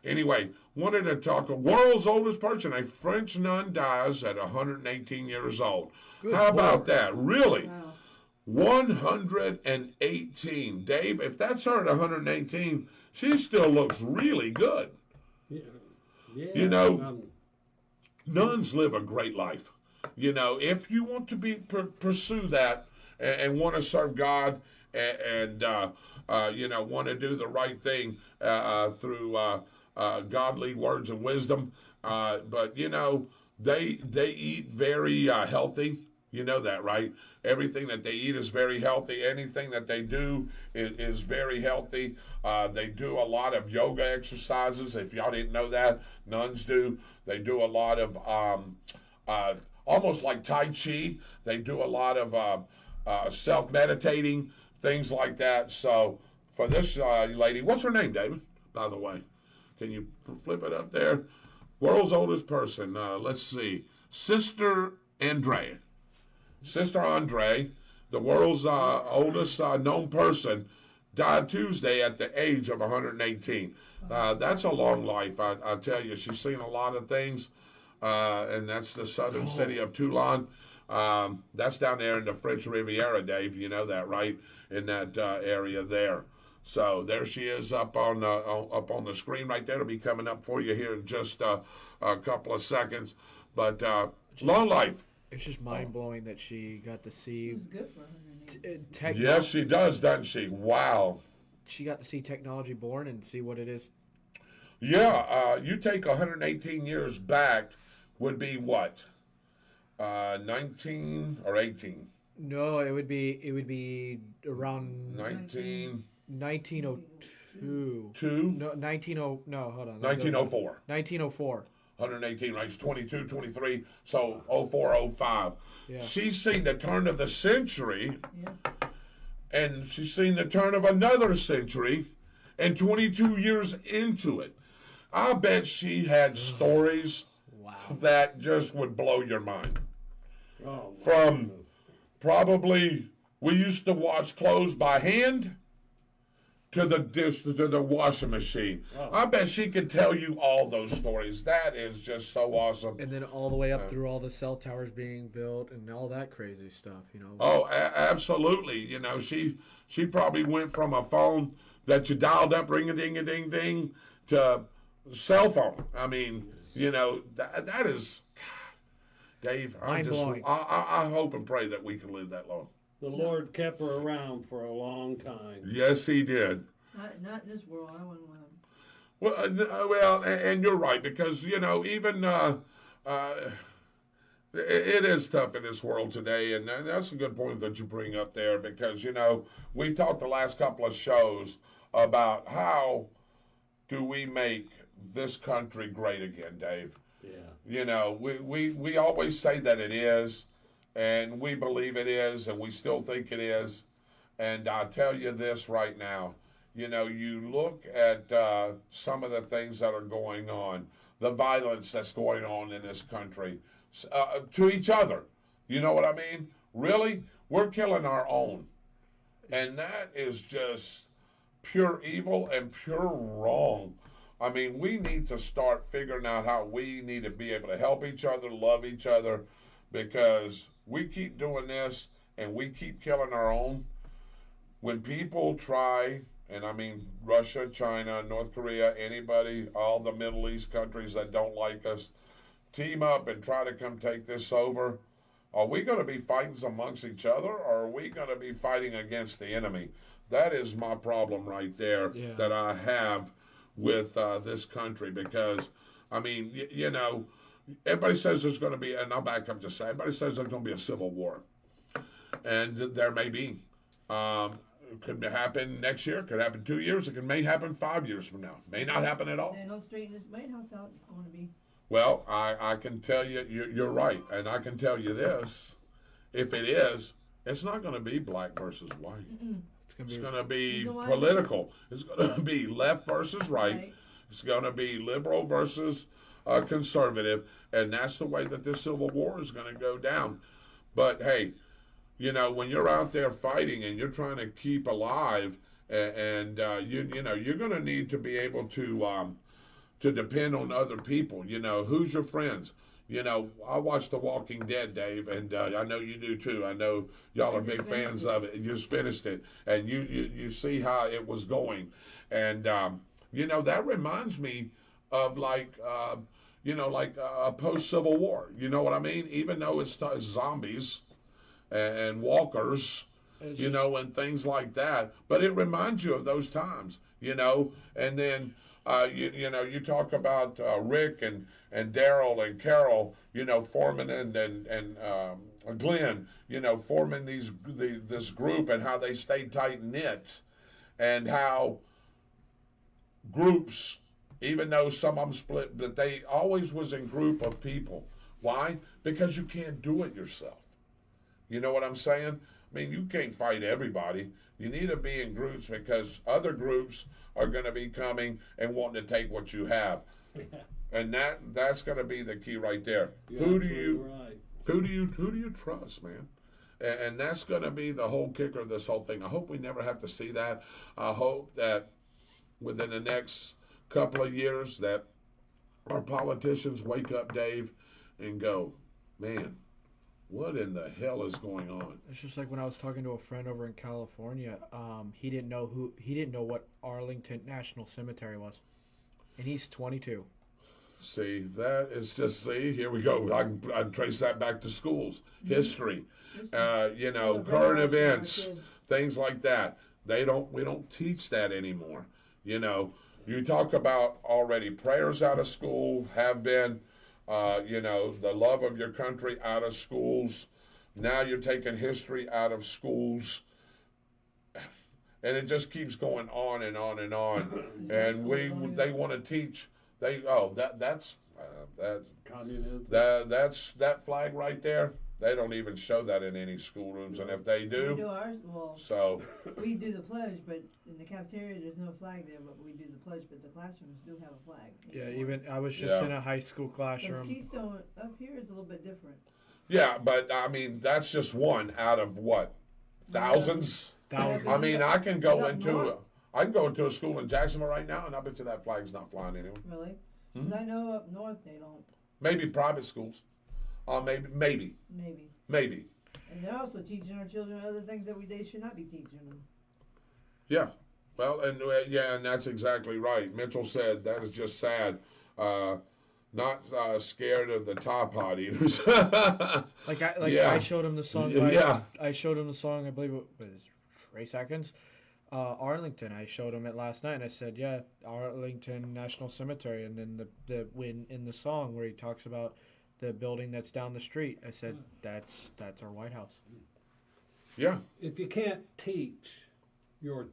[SPEAKER 1] anyway, wanted to talk. World's oldest person, a French nun, dies at 118 years old.
[SPEAKER 2] Good
[SPEAKER 1] How about
[SPEAKER 2] Lord.
[SPEAKER 1] that? Really?
[SPEAKER 5] Wow.
[SPEAKER 1] 118. Dave, if that's her at 118, she still looks really good.
[SPEAKER 3] Yeah.
[SPEAKER 1] Nuns live a great life. If you want to pursue that and want to serve God and want to do the right thing through godly words and wisdom. But they eat very healthy. You know that, right? Everything that they eat is very healthy. Anything that they do is very healthy. They do a lot of yoga exercises. If y'all didn't know that, nuns do. They do a lot of almost like Tai Chi. They do a lot of self-meditating, things like that. So for this lady, what's her name, David, by the way? Can you flip it up there? World's oldest person. Let's see. Sister Andre. Sister Andre, the world's oldest known person, died Tuesday at the age of 118. That's a long life, I tell you. She's seen a lot of things, and that's the southern city of Toulon. That's down there in the French Riviera, Dave. You know that, right? In that area there. So there she is up on the screen right there. It'll be coming up for you here in just a couple of seconds. But long life.
[SPEAKER 2] It's just mind-blowing that she got to see...
[SPEAKER 5] It was good for her.
[SPEAKER 1] Yes, she does, doesn't she? Wow.
[SPEAKER 2] She got to see technology born and see what it is.
[SPEAKER 1] Yeah, you take 118 years back, would be what? 19 or 18?
[SPEAKER 2] No, it would be around 1902. No,
[SPEAKER 1] 1904.
[SPEAKER 2] 1904.
[SPEAKER 1] 118, right? It's 22, 23, so 04, 05.
[SPEAKER 2] Yeah.
[SPEAKER 1] She's seen the turn of the century,
[SPEAKER 5] Yeah.
[SPEAKER 1] and she's seen the turn of another century, and 22 years into it. I bet she had stories that just would blow your mind.
[SPEAKER 3] Oh,
[SPEAKER 1] From probably, we used to wash clothes by hand to the washing machine.
[SPEAKER 3] Oh.
[SPEAKER 1] I bet she could tell you all those stories. That is just so awesome.
[SPEAKER 2] And then all the way up through all the cell towers being built and all that crazy stuff,
[SPEAKER 1] Oh, absolutely. She probably went from a phone that you dialed up, ring-a-ding-a-ding-ding, to cell phone. I mean, that is, God, Dave, I hope and pray that we can live that long.
[SPEAKER 3] the Lord kept her around for a long time.
[SPEAKER 1] Yes, he did.
[SPEAKER 5] Not in this world. I wouldn't want him.
[SPEAKER 1] Well, and you're right, because, even it is tough in this world today, and that's a good point that you bring up there, because, we've talked the last couple of shows about how do we make this country great again, Dave.
[SPEAKER 3] Yeah.
[SPEAKER 1] We always say that it is, and we believe it is, and we still think it is. And I'll tell you this right now. You look at some of the things that are going on, the violence that's going on in this country, to each other. You know what I mean? Really? We're killing our own. And that is just pure evil and pure wrong. I mean, we need to start figuring out how we need to be able to help each other, love each other, because we keep doing this and we keep killing our own, when people try, and I mean Russia, China, North Korea, anybody, all the Middle East countries that don't like us, team up and try to come take this over, are we going to be fighting amongst each other, or are we going to be fighting against the enemy? That is my problem right there that I have with this country, because, I mean, you know, everybody says there's going to be, and I'll back up just say, everybody says there's going to be a civil war. And there may be. It could happen next year, could happen 2 years, may happen 5 years from now. May not happen at all.
[SPEAKER 5] They don't straighten this White House out, it's going to be.
[SPEAKER 1] Well, I can tell you, you're right. And I can tell you this, if it is, it's not going to be black versus white. It's going to be political. It's going to be left versus right. It's going to be liberal versus conservative. And that's the way that this Civil War is going to go down. But, hey, you know, when you're out there fighting and you're trying to keep alive, and you know, you're going to need to be able to depend on other people. You know, who's your friends? You know, I watched The Walking Dead, Dave, and I know you do too. I know y'all are big fans of it. You just finished it, and you see how it was going, and you know, that reminds me of like you know, like a post-Civil War. You know what I mean? Even though it's zombies and walkers, you know, and things like that, but it reminds you of those times. You know, and then. You know, you talk about Rick and Daryl and Carol, you know, forming and Glenn, you know, forming this group, and how they stayed tight knit, and how groups, even though some of them split, but they always was in group of people. Why? Because you can't do it yourself. You know what I'm saying? I mean, you can't fight everybody. You need to be in groups, because other groups are going to be coming and wanting to take what you have, and that's going to be the key right there. Who do you trust, man? And that's going to be the whole kicker of this whole thing. I hope we never have to see that. I hope that within the next couple of years that our politicians wake up, Dave, and go, man, what in the hell is going on?
[SPEAKER 2] It's just like when I was talking to a friend over in California. He didn't know what Arlington National Cemetery was, and he's 22.
[SPEAKER 1] See, that is just, here we go. I can trace that back to schools, history, you know, current events, things like that. We don't teach that anymore. You know, you talk about already prayers out of school have been. You know, the love of your country out of schools. Now you're taking history out of schools. And it just keeps going on and on and on. And they want to teach. That's
[SPEAKER 3] communism.
[SPEAKER 1] That's that flag right there. They don't even show that in any schoolrooms, and if they do,
[SPEAKER 5] we do ours. Well,
[SPEAKER 1] so
[SPEAKER 5] we do the pledge, but in the cafeteria there's no flag there. But we do the pledge, but the classrooms do have a flag.
[SPEAKER 2] Yeah, even I was just in a high school classroom.
[SPEAKER 5] Keystone up here is a little bit different.
[SPEAKER 1] Yeah, but I mean that's just one out of what, thousands.
[SPEAKER 2] Thousands.
[SPEAKER 1] I mean, I can go into a school in Jacksonville right now, and I bet you that flag's not flying anywhere.
[SPEAKER 5] Really? Because I know up north they don't.
[SPEAKER 1] Maybe private schools. Maybe.
[SPEAKER 5] And they're also teaching our children other things that they should not be teaching them.
[SPEAKER 1] Yeah. Well, and that's exactly right. Mitchell said that is just sad. Not scared of the top hot eaters.
[SPEAKER 2] I showed him the song. I showed him the song. I believe it was Ray Seconds. Arlington. I showed him it last night, and I said, "Yeah, Arlington National Cemetery." And then when in the song where he talks about the building that's down the street, I said, "That's our White House."
[SPEAKER 1] Yeah.
[SPEAKER 3] If you can't teach your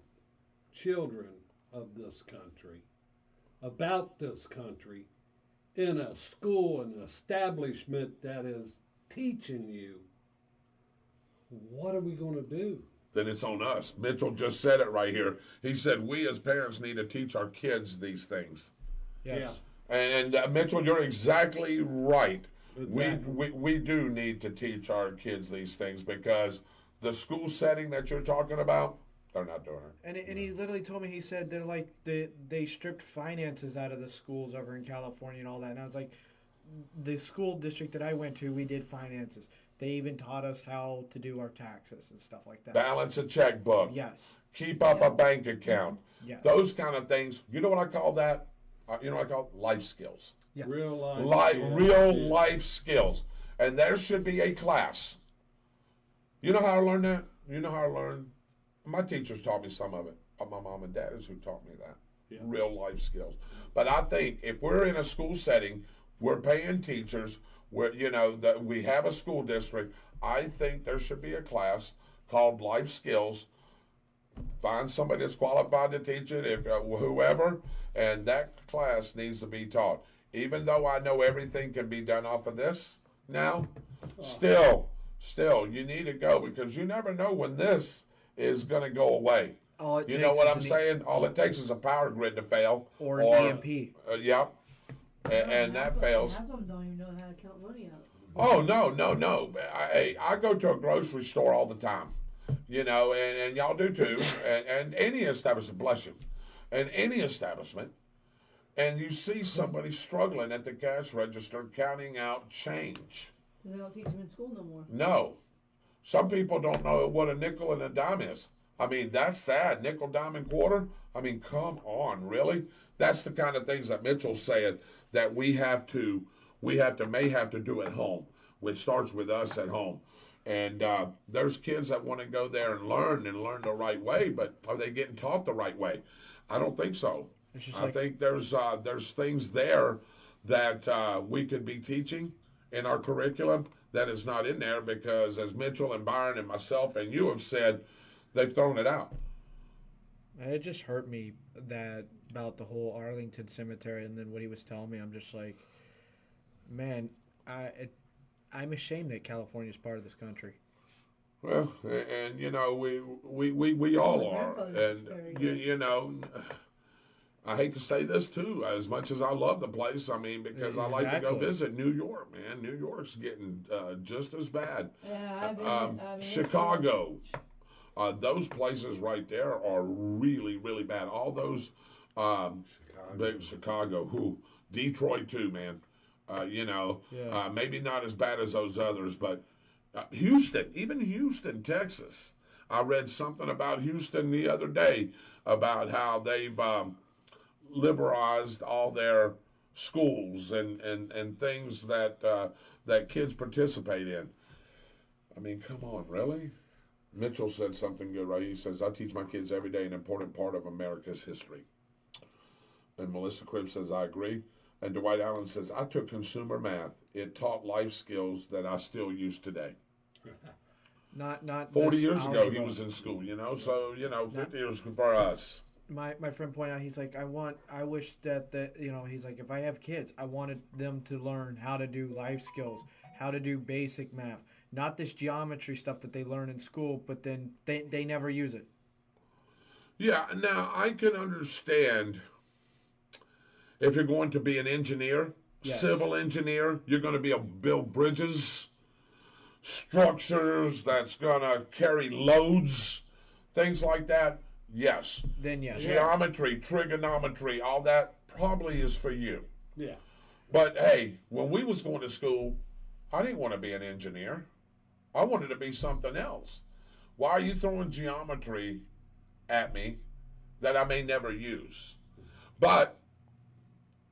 [SPEAKER 3] children of this country about this country in a school, an establishment that is teaching you, what are we going to do?
[SPEAKER 1] Then it's on us. Mitchell just said it right here. He said we as parents need to teach our kids these things.
[SPEAKER 2] Yes.
[SPEAKER 3] Yeah.
[SPEAKER 1] And Mitchell, you're exactly right.
[SPEAKER 3] Exactly.
[SPEAKER 1] We do need to teach our kids these things, because the school setting that you're talking about, they're not doing it.
[SPEAKER 2] And he literally told me, he said they're like they stripped finances out of the schools over in California and all that. And I was like, the school district that I went to, we did finances. They even taught us how to do our taxes and stuff like that.
[SPEAKER 1] Balance a checkbook.
[SPEAKER 2] Yes.
[SPEAKER 1] Keep up a bank account.
[SPEAKER 2] Yes.
[SPEAKER 1] Those kind of things. You know what I call that? You know what I call it? Life skills.
[SPEAKER 2] Yeah.
[SPEAKER 3] Real life.
[SPEAKER 1] Real life skills. And there should be a class. You know how I learned that? You know how I learned? My teachers taught me some of it. My mom and dad is who taught me that. Yeah. Real life skills. But I think if we're in a school setting, we're paying teachers, that we have a school district, I think there should be a class called life skills. Find somebody that's qualified to teach it, if whoever, and that class needs to be taught. Even though I know everything can be done off of this now, still, you need to go, because you never know when this is going to go away. You know what I'm saying? All it takes is a power grid to fail.
[SPEAKER 2] Or an EMP.
[SPEAKER 1] Yep. And that fails.
[SPEAKER 5] Half of them don't even know how to count money out.
[SPEAKER 1] Oh, no. I go to a grocery store all the time, and y'all do too. And any establishment, bless you, and any establishment, and you see somebody struggling at the cash register counting out change.
[SPEAKER 5] Because they don't teach them in school no more.
[SPEAKER 1] No. Some people don't know what a nickel and a dime is. I mean, that's sad. Nickel, dime, and quarter. I mean, come on, really? That's the kind of things that Mitchell's saying that may have to do at home, which starts with us at home. And there's kids that want to go there and learn the right way, but are they getting taught the right way? I don't think so. I think there's things there that we could be teaching in our curriculum that is not in there, because as Mitchell and Byron and myself and you have said, they've thrown it out.
[SPEAKER 2] It just hurt me about the whole Arlington Cemetery, and then what he was telling me, I'm just like, man, I'm ashamed that California is part of this country.
[SPEAKER 1] Well, and we all are, and I hate to say this too, as much as I love the place. I mean, because I like to go visit New York, man. New York's getting just as bad.
[SPEAKER 5] Yeah, I've been
[SPEAKER 1] Chicago. Those places right there are really, really bad. All those big Chicago, Detroit too, man. Maybe not as bad as those others, but Houston, Texas. I read something about Houston the other day about how they've liberalized all their schools and things that kids participate in. I mean, come on, really? Mitchell said something good, right? He says, I teach my kids every day an important part of America's history. And Melissa Cribb says, I agree. And Dwight Allen says, I took consumer math. It taught life skills that I still use today.
[SPEAKER 2] Not
[SPEAKER 1] 40 years ago, he was in school, so, 50 years for us.
[SPEAKER 2] My friend pointed out, he's like, I wish that he's like, if I have kids, I wanted them to learn how to do life skills, how to do basic math. Not this geometry stuff that they learn in school, but then they never use it.
[SPEAKER 1] Yeah, now I can understand if you're going to be an engineer, yes. Civil engineer, you're going to build bridges, structures that's going to carry loads, things like that. Yes.
[SPEAKER 2] Then yes.
[SPEAKER 1] Geometry, trigonometry, all that probably is for you.
[SPEAKER 3] Yeah.
[SPEAKER 1] But hey, when we was going to school, I didn't want to be an engineer. I wanted to be something else. Why are you throwing geometry at me that I may never use? But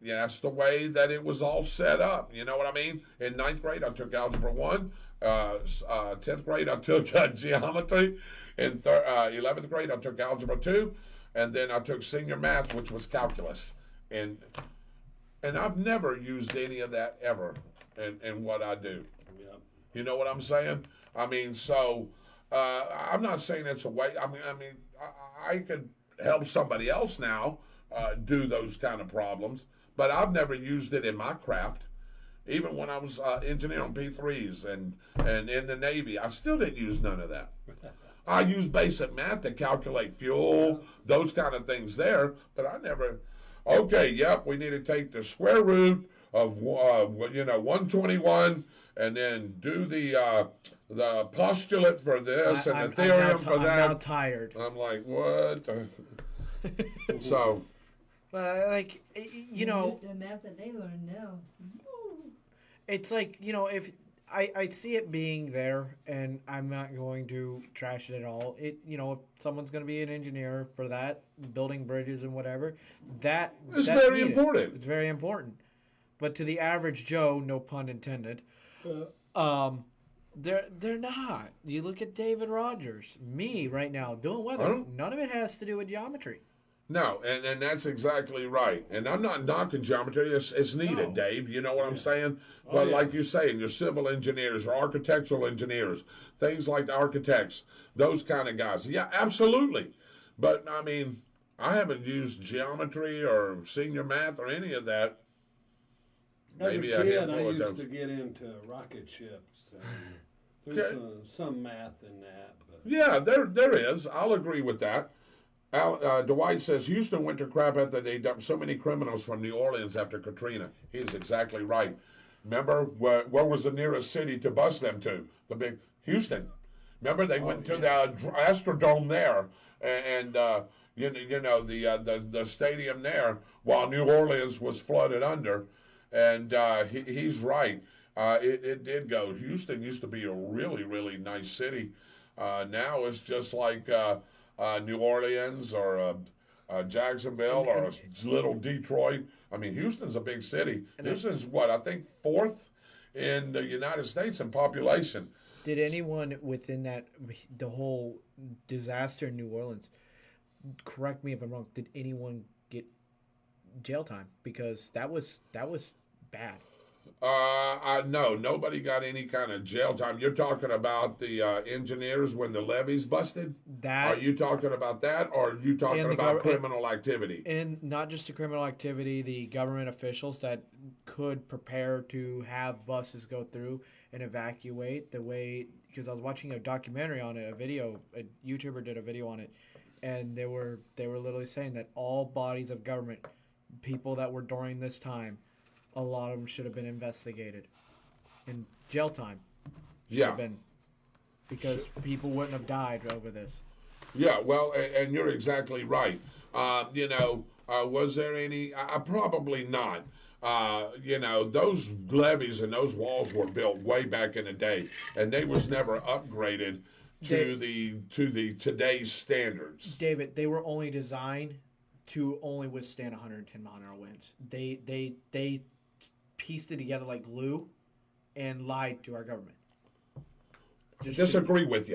[SPEAKER 1] that's the way that it was all set up. You know what I mean? In 9th grade, I took Algebra 1. 10th grade, I took geometry. In 11th grade, I took Algebra 2. And then I took senior math, which was calculus. And I've never used any of that ever in what I do.
[SPEAKER 3] Yep.
[SPEAKER 1] You know what I'm saying? I mean, so I'm not saying it's a way. I mean, I could help somebody else now do those kind of problems, but I've never used it in my craft. Even when I was engineer on P3s and in the Navy, I still didn't use none of that. I used basic math to calculate fuel, those kind of things there, but I never. Okay, yep, we need to take the square root of 121, and then do the postulate for this and the theorem for that.
[SPEAKER 2] I'm now tired.
[SPEAKER 1] I'm like, what? So,
[SPEAKER 2] the math
[SPEAKER 5] that they learn now.
[SPEAKER 2] It's like, if I see it being there, and I'm not going to trash it at all. If someone's going to be an engineer for that, building bridges and whatever,
[SPEAKER 1] It's
[SPEAKER 2] that's
[SPEAKER 1] very
[SPEAKER 2] needed.
[SPEAKER 1] important.
[SPEAKER 2] It's very important. But to the average Joe, no pun intended, they're not. You look at David Rodgers, me right now doing weather. None of it has to do with geometry.
[SPEAKER 1] No, and that's exactly right. And I'm not knocking geometry. It's needed,
[SPEAKER 2] No.
[SPEAKER 1] Dave. You know what I'm saying? But like you're saying, your civil engineers, your architectural engineers, things like the architects, those kind of guys. Yeah, absolutely. But, I mean, I haven't used geometry or senior math or any of that.
[SPEAKER 3] Maybe as a kid, I used to get into rocket ships. There's some math in that. But.
[SPEAKER 1] Yeah, there is. I'll agree with that. Dwight says Houston went to crap after they dumped so many criminals from New Orleans after Katrina. He is exactly right. Remember, where was the nearest city to bus them to? The big Houston. Remember, they went to the Astrodome there, and the stadium there, while New Orleans was flooded under. And he's right. It did go. Houston used to be a really, really nice city. Now it's just like New Orleans or Jacksonville or a little Detroit. I mean, Houston's a big city. Houston's what, I think 4th in the United States in population.
[SPEAKER 2] Did anyone within the whole disaster in New Orleans, correct me if I'm wrong, did anyone get jail time? Because that was bad.
[SPEAKER 1] No, nobody got any kind of jail time. You're talking about the engineers when the levees busted? Are you talking about that, or are you talking about criminal activity?
[SPEAKER 2] And not just the criminal activity, the government officials that could prepare to have buses go through and evacuate the way, because I was watching a documentary on it, a YouTuber did a video on it, and they were literally saying that all bodies of government, people that were during this time, a lot of them should have been investigated. And jail time should have been. Because people wouldn't have died over this.
[SPEAKER 1] Yeah, well, and you're exactly right. Was there any? Probably not. Those levees and those walls were built way back in the day, and they was never upgraded to the today's standards.
[SPEAKER 2] David, they were only designed to only withstand 110 mile an hour winds. They pieced it together like glue and lied to our government.
[SPEAKER 1] Disagree with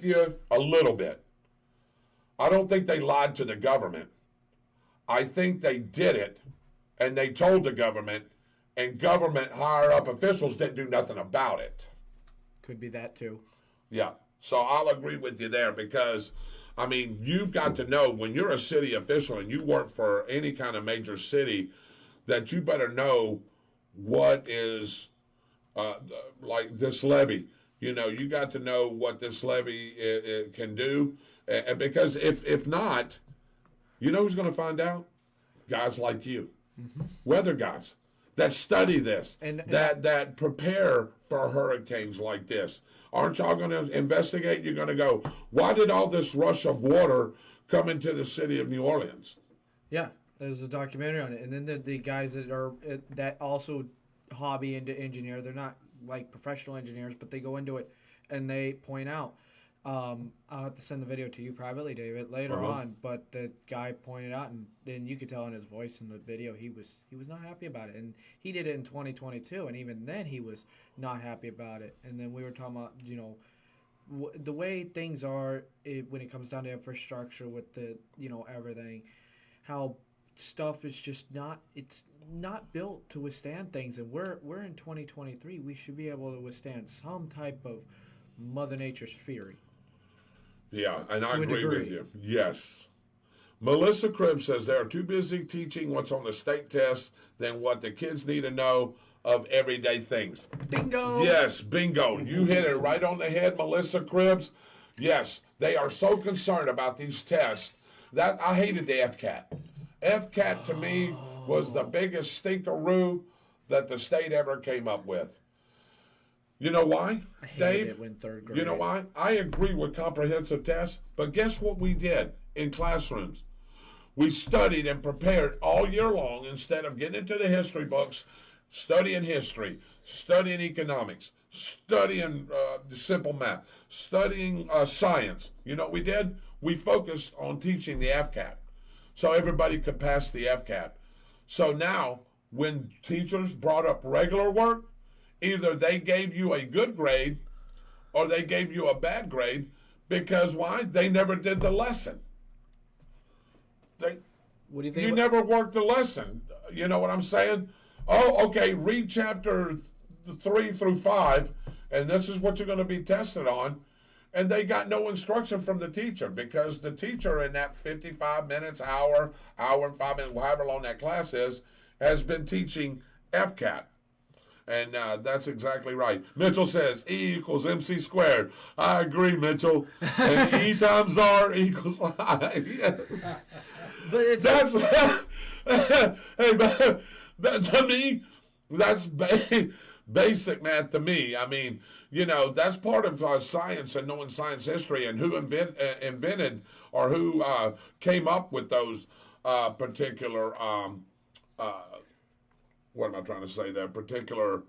[SPEAKER 1] you a little bit. I don't think they lied to the government. I think they did it, and they told the government, and government higher up officials didn't do nothing about it.
[SPEAKER 2] Could be that too.
[SPEAKER 1] Yeah, so I'll agree with you there because, I mean, you've got to know when you're a city official and you work for any kind of major city that you better know what is like this levy. You got to know what this levy can do, because if not, you know who's going to find out? Guys like you, weather guys that study this, and that prepare for hurricanes like this. Aren't y'all going to investigate? You're going to go, why did all this rush of water come into the city of New Orleans?
[SPEAKER 2] Yeah, there's a documentary on it, and then the guys that also hobby into engineer, they're not like professional engineers, but they go into it and they point out. I'll have to send the video to you privately, David, later on. But the guy pointed out, and then you could tell in his voice in the video, he was not happy about it. And he did it in 2022, and even then he was not happy about it. And then we were talking about, the way things are when it comes down to infrastructure with the, everything, how stuff is just not built to withstand things. And we're in 2023. We should be able to withstand some type of Mother Nature's fury.
[SPEAKER 1] Yeah, and I agree with you. Yes. Melissa Cribb says they are too busy teaching what's on the state test than what the kids need to know of everyday things.
[SPEAKER 2] Bingo!
[SPEAKER 1] Yes, bingo. You hit it right on the head, Melissa Cribbs. Yes, they are so concerned about these tests that I hated the FCAT. FCAT to me was the biggest stinkeroo that the state ever came up with. You know why, Dave? You know why? I agree with comprehensive tests, but guess what we did in classrooms? We studied and prepared all year long instead of getting into the history books studying history, studying economics, studying simple math, studying science. You know what we did? We focused on teaching the FCAT so everybody could pass the FCAT. So now, when teachers brought up regular work, either they gave you a good grade or they gave you a bad grade because why? They never did the lesson.
[SPEAKER 2] What do you think?
[SPEAKER 1] You never worked the lesson. You know what I'm saying? Oh, okay, read chapter 3 through 5, and this is what you're going to be tested on. And they got no instruction from the teacher because the teacher in that 55 minutes, hour and 5 minutes, however long that class is, has been teaching FCAT. And that's exactly right. Mitchell says E equals MC squared. I agree, Mitchell. And E times R equals I. Yes.
[SPEAKER 2] But it's
[SPEAKER 1] That's hey, but to me, that's basic math to me. I mean, you know, that's part of science and knowing science history and who invented or who came up with those particular what am I trying to say there? Particular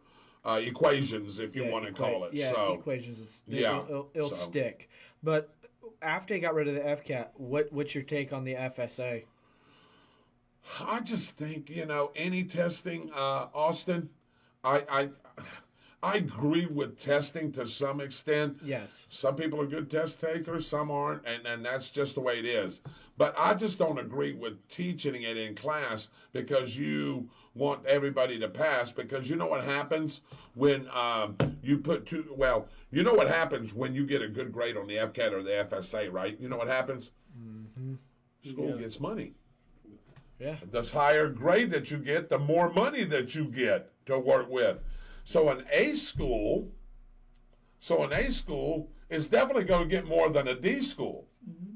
[SPEAKER 1] equations, if you want to call it.
[SPEAKER 2] Yeah,
[SPEAKER 1] so,
[SPEAKER 2] equations.
[SPEAKER 1] Yeah,
[SPEAKER 2] It'll stick. But after they got rid of the FCAT, what's your take on the FSA?
[SPEAKER 1] I just think, you know, any testing, Austin, I agree with testing to some extent.
[SPEAKER 2] Yes.
[SPEAKER 1] Some people are good test takers, some aren't, and that's just the way it is. But I just don't agree with teaching it in class because you want everybody to pass, because you know what happens when you put you know what happens when you get a good grade on the FCAT or the FSA, right? You know what happens?
[SPEAKER 2] Mm-hmm.
[SPEAKER 1] School gets money.
[SPEAKER 2] Yeah.
[SPEAKER 1] The higher grade that you get, the more money that you get to work with. So an A school is definitely going to get more than a D school.
[SPEAKER 2] Mm-hmm.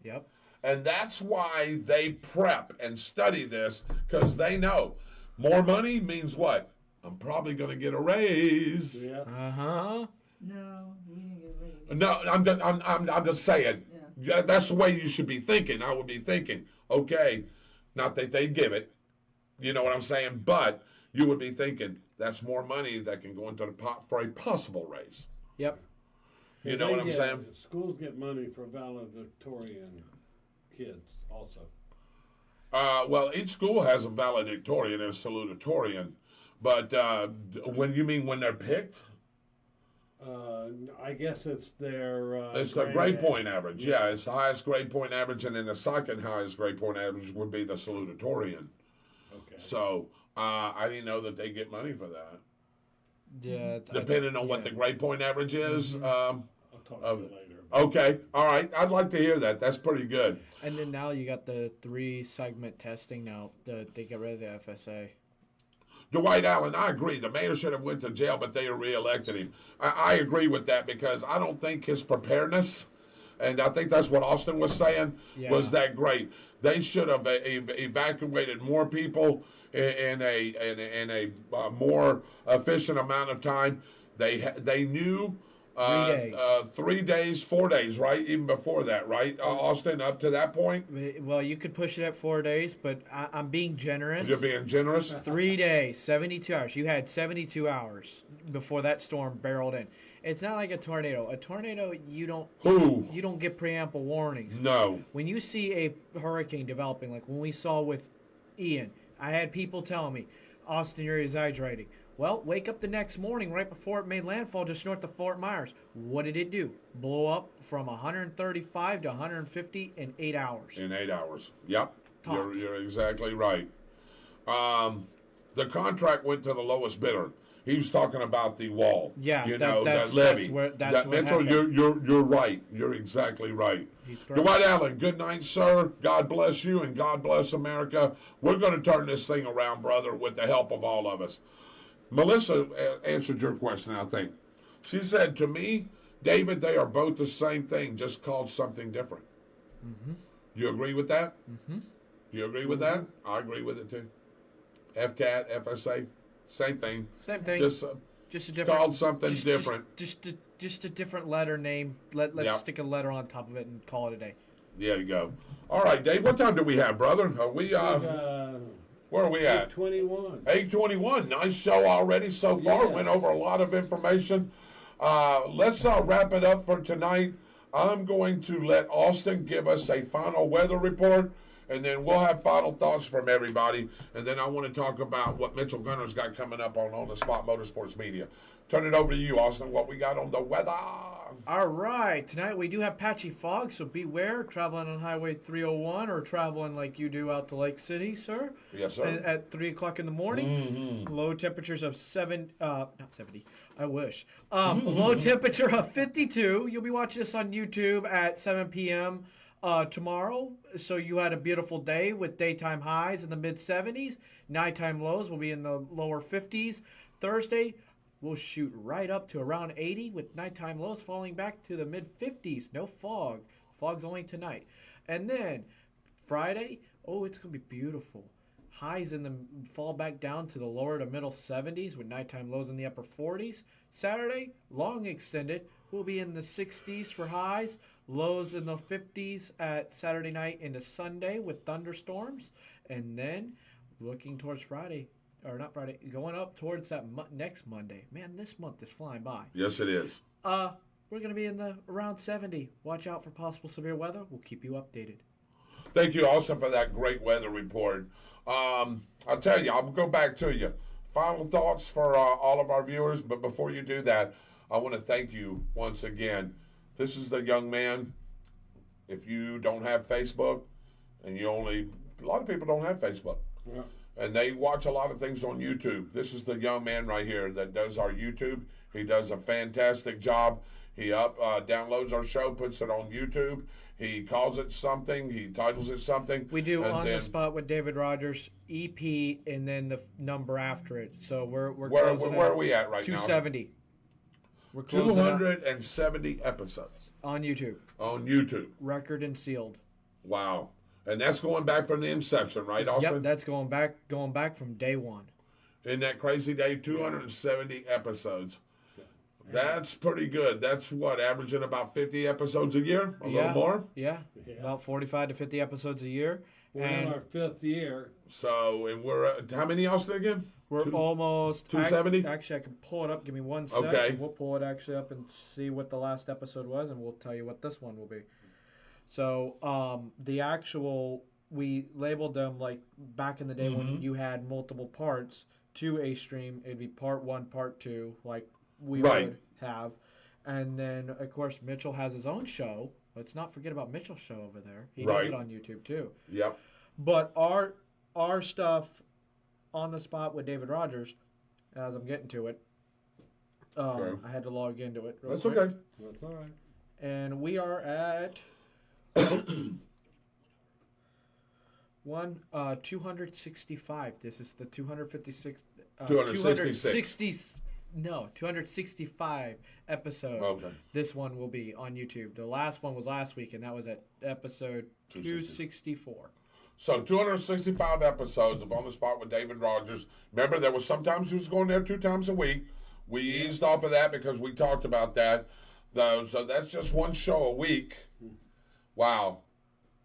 [SPEAKER 2] Yep.
[SPEAKER 1] And that's why they prep and study this, because they know more money means what? I'm probably going to get a raise.
[SPEAKER 3] Yeah.
[SPEAKER 2] Uh-huh.
[SPEAKER 5] No, we didn't get a raise.
[SPEAKER 1] No, I'm just saying.
[SPEAKER 5] Yeah.
[SPEAKER 1] That's the way you should be thinking. I would be thinking, okay, not that they give it, you know what I'm saying, but you would be thinking that's more money that can go into the pot for a possible raise.
[SPEAKER 2] Yep.
[SPEAKER 1] You know what I'm saying?
[SPEAKER 3] Schools get money for valedictorian kids also.
[SPEAKER 1] Well, each school has a valedictorian and a salutatorian, but when they're picked,
[SPEAKER 3] I guess it's their.
[SPEAKER 1] it's the grade point average. Yeah, it's the highest grade point average, and then the second highest grade point average would be the salutatorian.
[SPEAKER 3] Okay.
[SPEAKER 1] So I didn't know that they get money for that.
[SPEAKER 2] Yeah.
[SPEAKER 1] Depending on what the grade point average is.
[SPEAKER 3] I'll talk to you later.
[SPEAKER 1] Okay, all right. I'd like to hear that. That's pretty good.
[SPEAKER 2] And then now you got the 3-segment testing now. They get rid of the FSA.
[SPEAKER 1] Dwight Allen, I agree. The mayor should have went to jail, but they reelected him. I agree with that because I don't think his preparedness, and I think that's what Austin was saying, was that great. They should have evacuated more people in a more efficient amount of time. They knew 3 days, 4 days, right? Even before that, right, Austin, up to that point?
[SPEAKER 2] Well, you could push it at 4 days, but I'm being generous.
[SPEAKER 1] You're being generous?
[SPEAKER 2] 3 days, 72 hours. You had 72 hours before that storm barreled in. It's not like a tornado. A tornado, you don't get preamble warnings.
[SPEAKER 1] No.
[SPEAKER 2] When you see a hurricane developing, like when we saw with Ian, I had people telling me, Austin, you're exaggerating. Well, wake up the next morning right before it made landfall just north of Fort Myers. What did it do? Blow up from 135 to 150 in 8 hours.
[SPEAKER 1] In 8 hours. Yep.
[SPEAKER 2] Tops.
[SPEAKER 1] You're exactly right. The contract went to the lowest bidder. He was talking about the wall.
[SPEAKER 2] Yeah,
[SPEAKER 1] that levy.
[SPEAKER 2] That's what
[SPEAKER 1] Mitchell,
[SPEAKER 2] happened.
[SPEAKER 1] you're right. You're exactly right.
[SPEAKER 2] He's correct.
[SPEAKER 1] Dwight Allen, good night, sir. God bless you and God bless America. We're going to turn this thing around, brother, with the help of all of us. Melissa answered your question, I think. She said, to me, David, they are both the same thing, just called something different. Mm-hmm. You agree with that? Mm-hmm. You agree with that? I agree with it, too. FCAT, FSA, same thing.
[SPEAKER 2] Same thing.
[SPEAKER 1] Just
[SPEAKER 2] a different,
[SPEAKER 1] called something different.
[SPEAKER 2] Just a different letter name. Let's stick a letter on top of it and call it a day.
[SPEAKER 1] There you go. All right, Dave, what time do we have, brother? Are we... Where are we at?
[SPEAKER 3] 821.
[SPEAKER 1] 821. Nice show already so far.
[SPEAKER 3] Yeah.
[SPEAKER 1] Went over a lot of information. Let's wrap it up for tonight. I'm going to let Austin give us a final weather report, and then we'll have final thoughts from everybody. And then I want to talk about what Mitchell Gunner's got coming up on the Spot Motorsports Media. Turn it over to you, Austin, what we got on the weather.
[SPEAKER 2] All right, tonight we do have patchy fog, so beware traveling on Highway 301 or traveling like you do out to Lake City, sir.
[SPEAKER 1] Yes, sir.
[SPEAKER 2] At 3 o'clock in the morning. Low temperatures of not 70. I wish. Low temperature of 52. You'll be watching this on YouTube at 7 p.m. Tomorrow. So you had a beautiful day with daytime highs in the mid 70s. Nighttime lows will be in the lower 50s. Thursday, we'll shoot right up to around 80 with nighttime lows falling back to the mid 50s. No fog. Fog's only tonight. And then Friday, it's going to be beautiful. Highs in the fall back down to the lower to middle 70s with nighttime lows in the upper 40s. Saturday, long extended, will be in the 60s for highs. Lows in the 50s at Saturday night into Sunday with thunderstorms. And then looking towards Friday. Or not Friday, going up towards that next Monday. Man, this month is flying by.
[SPEAKER 1] Yes, it is.
[SPEAKER 2] We're going to be in the around 70. Watch out for possible severe weather. We'll keep you updated.
[SPEAKER 1] Thank you also for that great weather report. I'll tell you, I'll go back to you. Final thoughts for all of our viewers, but before you do that, I want to thank you once again. This is the young man. If you don't have Facebook, and a lot of people don't have Facebook.
[SPEAKER 3] Yeah.
[SPEAKER 1] And they watch a lot of things on YouTube. This is the young man right here that does our YouTube. He does a fantastic job. He downloads our show, puts it on YouTube. He calls it something. He titles it something.
[SPEAKER 2] We do On the Spot with David Rodgers, EP, and then the number after it. So we're
[SPEAKER 1] where are we at right
[SPEAKER 2] 270.
[SPEAKER 1] now?
[SPEAKER 2] 270. We're closing
[SPEAKER 1] 270 episodes.
[SPEAKER 2] On YouTube.
[SPEAKER 1] On YouTube.
[SPEAKER 2] Record and sealed.
[SPEAKER 1] Wow. And that's going back from the inception, right, Austin?
[SPEAKER 2] Yep, that's going back from day one.
[SPEAKER 1] Isn't that crazy, Dave? 270 episodes. That's pretty good. That's what, averaging about 50 episodes a year? A little more?
[SPEAKER 2] Yeah, about 45 to 50 episodes a year.
[SPEAKER 3] We're in our 5th year.
[SPEAKER 1] So, and we're how many, Austin, again?
[SPEAKER 2] We're almost
[SPEAKER 1] 270.
[SPEAKER 2] Actually, I can pull it up. Give me one second.
[SPEAKER 1] Okay.
[SPEAKER 2] We'll pull it actually up and see what the last episode was, and we'll tell you what this one will be. So, the actual, we labeled them like back in the day when you had multiple parts to a stream. It'd be part 1, part 2, like we would have. And then, of course, Mitchell has his own show. Let's not forget about Mitchell's show over there. He does it on YouTube, too.
[SPEAKER 1] Yep.
[SPEAKER 2] But our stuff on the spot with David Rodgers, as I'm getting to it, I had to log into it.
[SPEAKER 1] That's
[SPEAKER 2] quick.
[SPEAKER 1] okay.
[SPEAKER 3] That's all right.
[SPEAKER 2] And we are at 265. This is the 256. 265 episode.
[SPEAKER 1] Okay.
[SPEAKER 2] This one will be on YouTube. The last one was last week, and that was at episode 264.
[SPEAKER 1] So 265 episodes of On the Spot with David Rodgers. Remember, there was sometimes he was going there 2 times a week. We eased off of that because we talked about that. So that's just one show a week. Wow,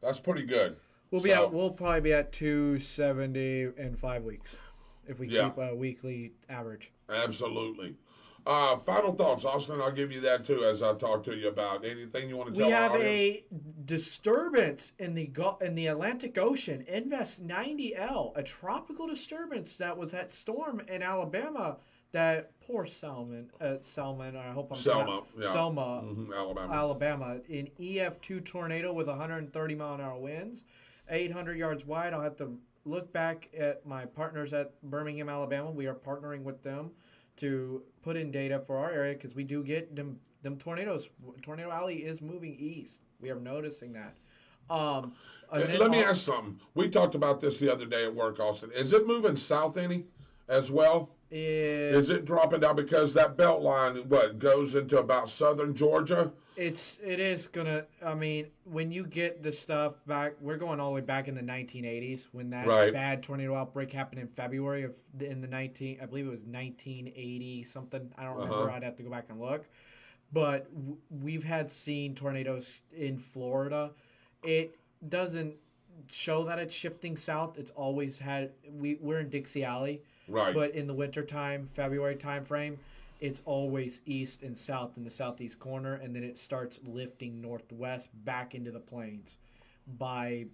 [SPEAKER 1] that's pretty good.
[SPEAKER 2] We'll probably be at 270 in 5 weeks if we keep a weekly average.
[SPEAKER 1] Absolutely. Final thoughts, Austin. I'll give you that too as I talk to you about anything you want to tell
[SPEAKER 2] We
[SPEAKER 1] our
[SPEAKER 2] have
[SPEAKER 1] audience?
[SPEAKER 2] a disturbance in the Atlantic Ocean. Invest 90L, a tropical disturbance that was that storm in Alabama. That poor Selma. I hope I'm
[SPEAKER 1] Selma,
[SPEAKER 2] Selma,
[SPEAKER 1] Alabama.
[SPEAKER 2] An EF2 tornado with 130 mile an hour winds, 800 yards wide. I'll have to look back at my partners at Birmingham, Alabama. We are partnering with them to put in data for our area because we do get them tornadoes. Tornado Alley is moving east. We are noticing that.
[SPEAKER 1] Let me ask something. We talked about this the other day at work, Austin. Is it moving south any as well? Is it dropping down because that belt line goes into about southern Georgia?
[SPEAKER 2] It is gonna. I mean, when you get the stuff back, we're going all the way back in the 1980s when that bad tornado outbreak happened in February I believe it was 1980 something. I don't remember. I'd have to go back and look. But we've seen tornadoes in Florida. It doesn't show that it's shifting south. It's always had we're in Dixie Alley,
[SPEAKER 1] Right.
[SPEAKER 2] but in the wintertime, February time frame, it's always east and south in the southeast corner, and then it starts lifting northwest back into the plains. By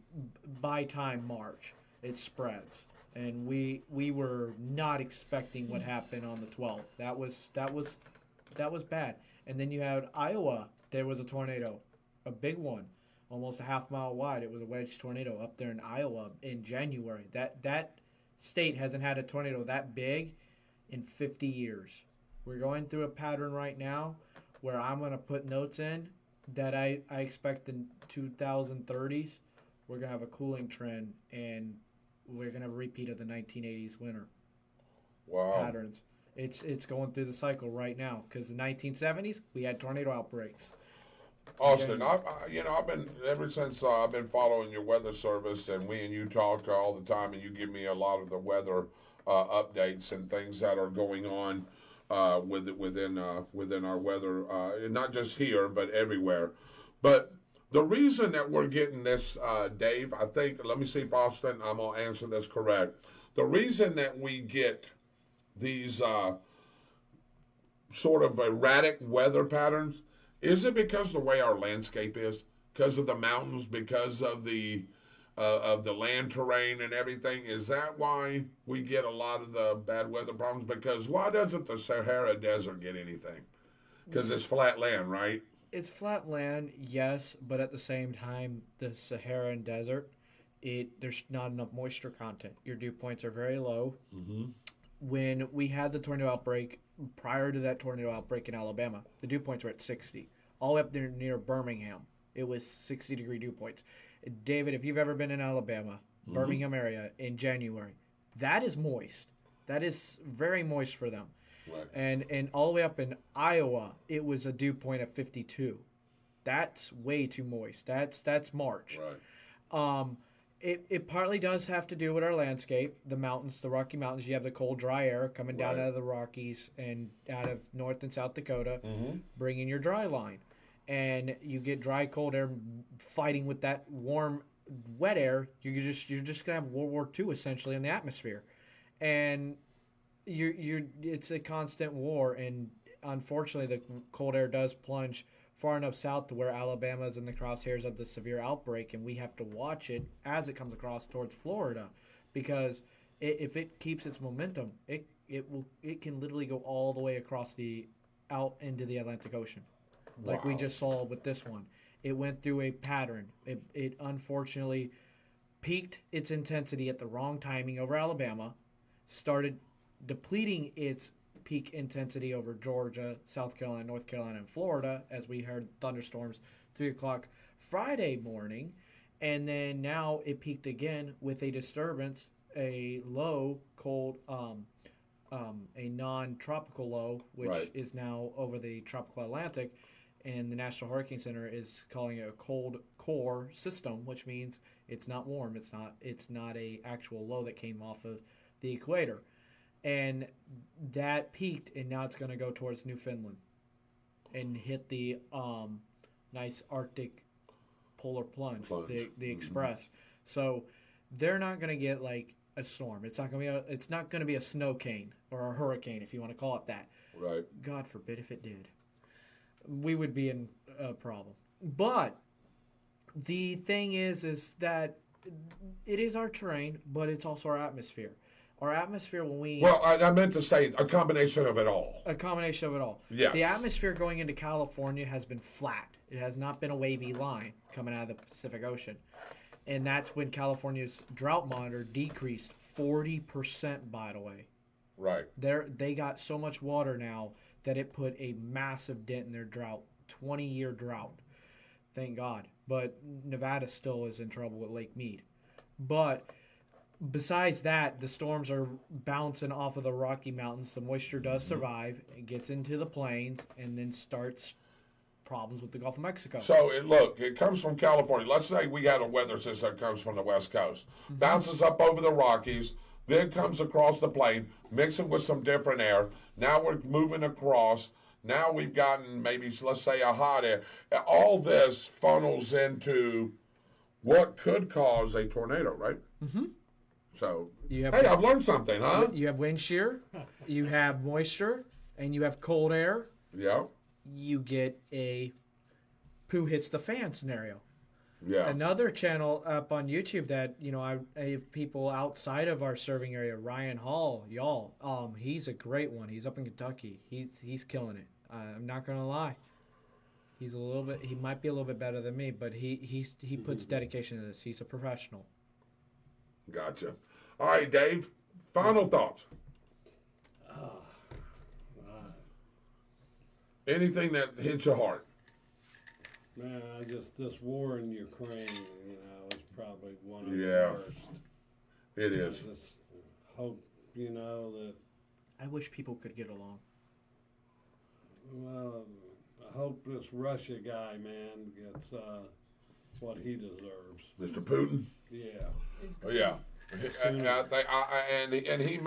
[SPEAKER 2] time March, it spreads, and we were not expecting what happened on the 12th. That was bad. And then you had Iowa. There was a tornado, a big one, almost a half-mile wide. It was a wedge tornado up there in Iowa in January. That state hasn't had a tornado that big in 50 years. We're going through a pattern right now where I'm going to put notes in that I expect in 2030s we're going to have a cooling trend, and we're going to have a repeat of the 1980s winter patterns. It's going through the cycle right now because the 1970s we had tornado outbreaks.
[SPEAKER 1] Austin, I've been ever since I've been following your weather service, and we and you talk all the time, and you give me a lot of the weather updates and things that are going on within our weather, not just here but everywhere. But the reason that we're getting this, Dave, I think, let me see if Austin, I'm gonna answer this correct. The reason that we get these sort of erratic weather patterns, is it because of the way our landscape is? Because of the mountains? Because of the land terrain and everything? Is that why we get a lot of the bad weather problems? Because why doesn't the Sahara Desert get anything? Because it's flat land, right?
[SPEAKER 2] It's flat land, yes, but at the same time, the Saharan Desert, there's not enough moisture content. Your dew points are very low.
[SPEAKER 1] Mm-hmm.
[SPEAKER 2] When we had the tornado outbreak, prior to that tornado outbreak in Alabama, the dew points were at 60. All the way up there near Birmingham, it was 60-degree dew points. David, if you've ever been in Alabama, Birmingham area in January, that is moist. That is very moist for them.
[SPEAKER 1] Right.
[SPEAKER 2] And all the way up in Iowa, it was a dew point of 52. That's way too moist. That's March.
[SPEAKER 1] Right.
[SPEAKER 2] It partly does have to do with our landscape, the mountains, the Rocky Mountains. You have the cold, dry air coming down out of the Rockies and out of North and South Dakota, bringing your dry line. And you get dry, cold air fighting with that warm, wet air. You're just going to have World War II essentially in the atmosphere. And it's a constant war. And unfortunately, the cold air does plunge far enough south to where Alabama is in the crosshairs of the severe outbreak, and we have to watch it as it comes across towards Florida, because if it keeps its momentum, it can literally go all the way across out into the Atlantic Ocean, like we just saw with this one. It went through a pattern. It unfortunately peaked its intensity at the wrong timing over Alabama, started depleting its peak intensity over Georgia, South Carolina, North Carolina, and Florida, as we heard thunderstorms 3 o'clock Friday morning. And then now it peaked again with a disturbance, a low, cold, a non-tropical low, which is now over the tropical Atlantic. And the National Hurricane Center is calling it a cold core system, which means it's not warm. It's not a actual low that came off of the equator. And that peaked, and now it's going to go towards Newfoundland and hit the nice Arctic polar plunge. The express. So they're not going to get like a storm. It's not going to be a snow cane or a hurricane, if you want to call it that.
[SPEAKER 1] Right.
[SPEAKER 2] God forbid if it did. We would be in a problem. But the thing is that it is our terrain, but it's also our atmosphere. Our atmosphere, when we...
[SPEAKER 1] Well, I meant to say a combination of it all.
[SPEAKER 2] A combination of it all.
[SPEAKER 1] Yes.
[SPEAKER 2] The atmosphere going into California has been flat. It has not been a wavy line coming out of the Pacific Ocean. And that's when California's drought monitor decreased 40%, by the way.
[SPEAKER 1] Right.
[SPEAKER 2] They got so much water now that it put a massive dent in their drought, 20-year drought. Thank God. But Nevada still is in trouble with Lake Mead. But... besides that, the storms are bouncing off of the Rocky Mountains. The moisture does survive. It gets into the plains and then starts problems with the Gulf of Mexico.
[SPEAKER 1] So, it comes from California. Let's say we got a weather system that comes from the West Coast. Bounces up over the Rockies, then comes across the plain, mixing with some different air. Now we're moving across. Now we've gotten maybe, let's say, a hot air. All this funnels into what could cause a tornado, right?
[SPEAKER 2] Mm-hmm.
[SPEAKER 1] So,
[SPEAKER 2] You have
[SPEAKER 1] hey, I've learned something, huh?
[SPEAKER 2] You have wind shear, you have moisture, and you have cold air.
[SPEAKER 1] Yeah.
[SPEAKER 2] You get a poo hits the fan scenario.
[SPEAKER 1] Yeah.
[SPEAKER 2] Another channel up on YouTube that I have people outside of our serving area. Ryan Hall, y'all. He's a great one. He's up in Kentucky. He's killing it. I'm not gonna lie. He's a little bit. He might be a little bit better than me, but he puts dedication to this. He's a professional.
[SPEAKER 1] Gotcha. All right, Dave. Final thoughts. Anything that hits your heart.
[SPEAKER 3] Man, this war in Ukraine, is probably one of the worst.
[SPEAKER 1] It is.
[SPEAKER 3] I just hope, that.
[SPEAKER 2] I wish people could get along.
[SPEAKER 3] Well, I hope this Russia guy, man, gets what he deserves.
[SPEAKER 1] Mr. Putin.
[SPEAKER 3] Yeah.
[SPEAKER 1] Yeah. And he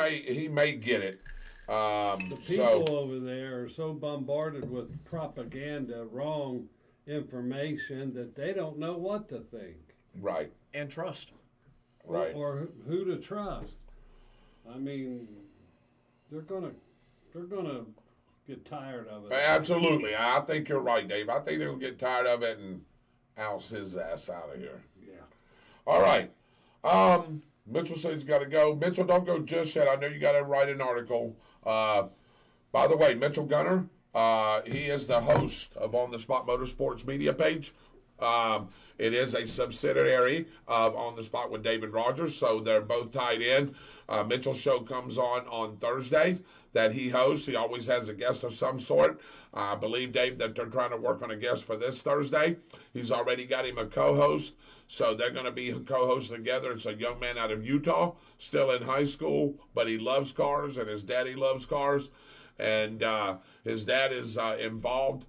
[SPEAKER 1] may get it.
[SPEAKER 3] The people over there are so bombarded with propaganda, wrong information, that they don't know what to think.
[SPEAKER 1] Right.
[SPEAKER 2] And trust.
[SPEAKER 1] Right.
[SPEAKER 3] Or who to trust. I mean, they're gonna get tired of it.
[SPEAKER 1] Absolutely. I think you're right, Dave. I think they'll get tired of it and oust his ass out of here.
[SPEAKER 3] Yeah.
[SPEAKER 1] All right. Mitchell says he's got to go. Mitchell, don't go just yet. I know you got to write an article. By the way, Mitchell Gunner, he is the host of On the Spot Motorsports media page. It is a subsidiary of On the Spot with David Rodgers, so they're both tied in. Mitchell's show comes on Thursdays that he hosts. He always has a guest of some sort. I believe, Dave, that they're trying to work on a guest for this Thursday. He's already got him a co-host, so they're going to be co-hosts together. It's a young man out of Utah, still in high school, but he loves cars, and his daddy loves cars. And his dad is involved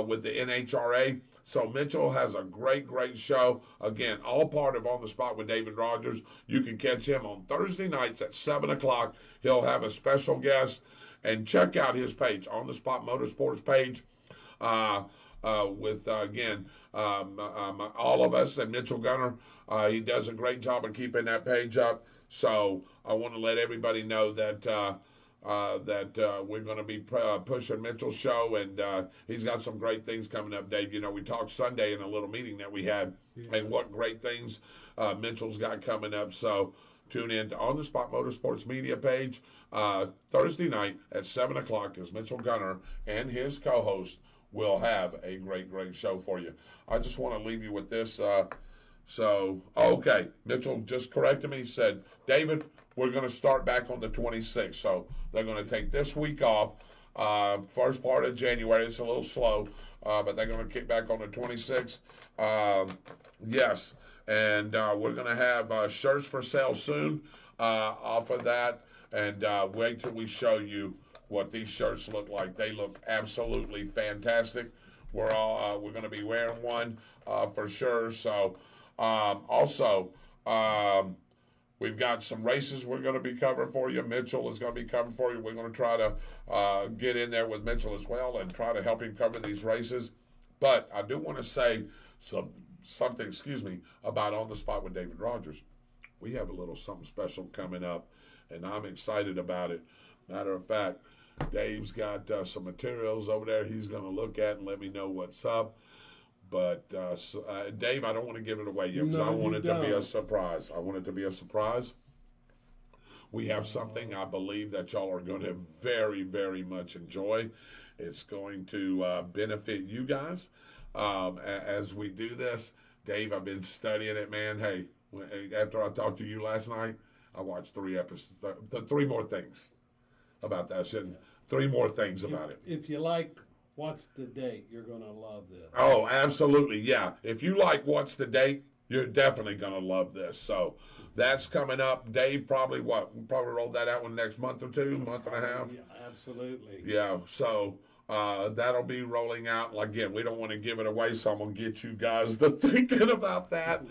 [SPEAKER 1] with the NHRA. So Mitchell has a great, great show. Again, all part of On the Spot with David Rodgers. You can catch him on Thursday nights at 7 o'clock. He'll have a special guest. And check out his page, On the Spot Motorsports page, with, again, all of us and Mitchell Gunner. He does a great job of keeping that page up. So I want to let everybody know that we're going to be pushing Mitchell's show, and he's got some great things coming up, Dave. We talked Sunday in a little meeting that we had, and what great things Mitchell's got coming up. So tune in to On the Spot Motorsports media page Thursday night at 7 o'clock as Mitchell Gunner and his co-host will have a great, great show for you. I just want to leave you with this. Okay, Mitchell just corrected me. He said, David, we're going to start back on the 26th. So they're going to take this week off. First part of January, it's a little slow, but they're going to kick back on the 26th. Yes, and we're going to have shirts for sale soon off of that. And wait till we show you what these shirts look like. They look absolutely fantastic. We're going to be wearing one for sure. So also, we've got some races we're going to be covering for you. Mitchell is going to be covering for you. We're going to try to get in there with Mitchell as well and try to help him cover these races. But I do want to say something, about On the Spot with David Rodgers. We have a little something special coming up, and I'm excited about it. Matter of fact, Dave's got some materials over there he's going to look at and let me know what's up. But, Dave, I don't want to give it away yet because I want it to be a surprise. I want it to be a surprise. We have something I believe that y'all are going to very, very much enjoy. It's going to benefit you guys as we do this. Dave, I've been studying it, man. Hey, after I talked to you last night, I watched 3 episodes, 3 more things about that shit. 3 more things about it.
[SPEAKER 3] If you like What's the Date, you're going to love this.
[SPEAKER 1] Oh, absolutely, yeah. If you like What's the Date, you're definitely going to love this. So that's coming up. Dave, probably roll that out in the next month or 2, month and a half?
[SPEAKER 3] Yeah, absolutely.
[SPEAKER 1] Yeah, so that'll be rolling out. Again, we don't want to give it away, so I'm going to get you guys to thinking about that.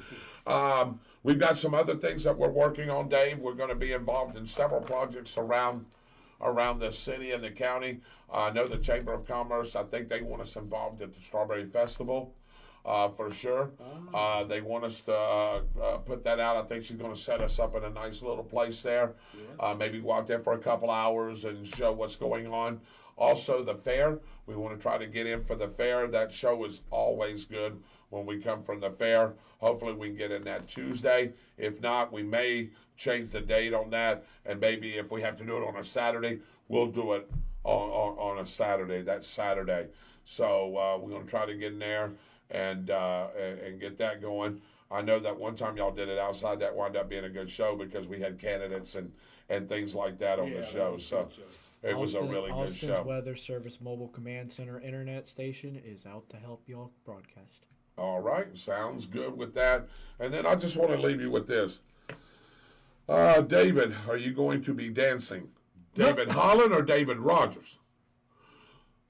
[SPEAKER 1] We've got some other things that we're working on, Dave. We're going to be involved in several projects around the city and the county. I know the Chamber of Commerce, I think they want us involved at the Strawberry Festival. for sure. They want us to put that out. I think she's going to set us up in a nice little place there. Maybe go out there for a couple hours and show what's going on. Also, the fair. We want to try to get in for the fair. That show is always good when we come from the fair. Hopefully, we can get in that Tuesday. If not, we may change the date on that. And maybe if we have to do it on a Saturday, we'll do it on a Saturday. That's Saturday. So we're going to try to get in there and get that going. I know that one time y'all did it outside. That wound up being a good show because we had candidates and things like that on the show. So it was a really good show.
[SPEAKER 2] Austin's Weather Service Mobile Command Center Internet Station is out to help y'all broadcast.
[SPEAKER 1] All right. Sounds good with that. And then I just want to leave you with this. David, are you going to be dancing? David Holland or David Rodgers?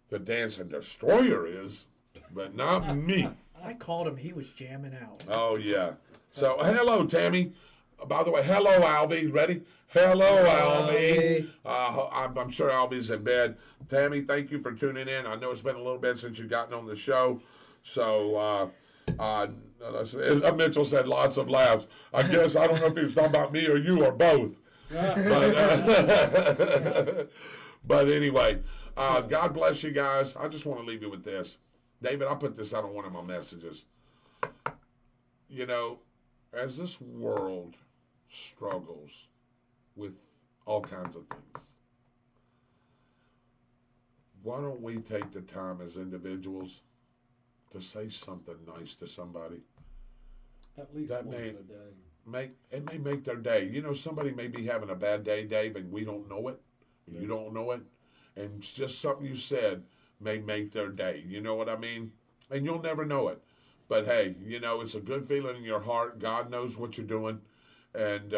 [SPEAKER 1] The Dancing Destroyer is, but not me.
[SPEAKER 2] I called him. He was jamming out.
[SPEAKER 1] Oh, yeah. So, hello, Tammy. By the way, hello, Alvy. Ready? Hello, Alvy. I'm sure Alvy's in bed. Tammy, thank you for tuning in. I know it's been a little bit since you've gotten on the show. So, Mitchell said lots of laughs. I guess, I don't know if he was talking about me or you or both. But anyway, God bless you guys. I just want to leave you with this. David, I put this out on one of my messages. You know, as this world struggles with all kinds of things, why don't we take the time as individuals to say something nice to somebody?
[SPEAKER 3] At least
[SPEAKER 1] that
[SPEAKER 3] once a day.
[SPEAKER 1] It may make their day. You know, somebody may be having a bad day, Dave, and we don't know it. You don't know it. And it's just something you said may make their day. You know what I mean? And you'll never know it. But, hey, you know, it's a good feeling in your heart. God knows what you're doing. And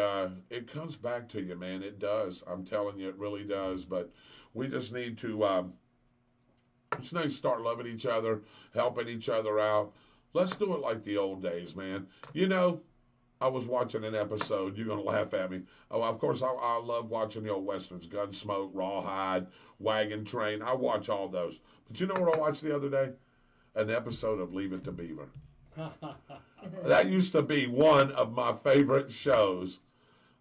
[SPEAKER 1] it comes back to you, man. It does. I'm telling you, it really does. But we just need to start loving each other, helping each other out. Let's do it like the old days, man. You know, I was watching an episode. You're going to laugh at me. Oh, of course, I love watching the old Westerns, Gunsmoke, Rawhide, Wagon Train. I watch all those. But you know what I watched the other day? An episode of Leave It to Beaver. That used to be one of my favorite shows.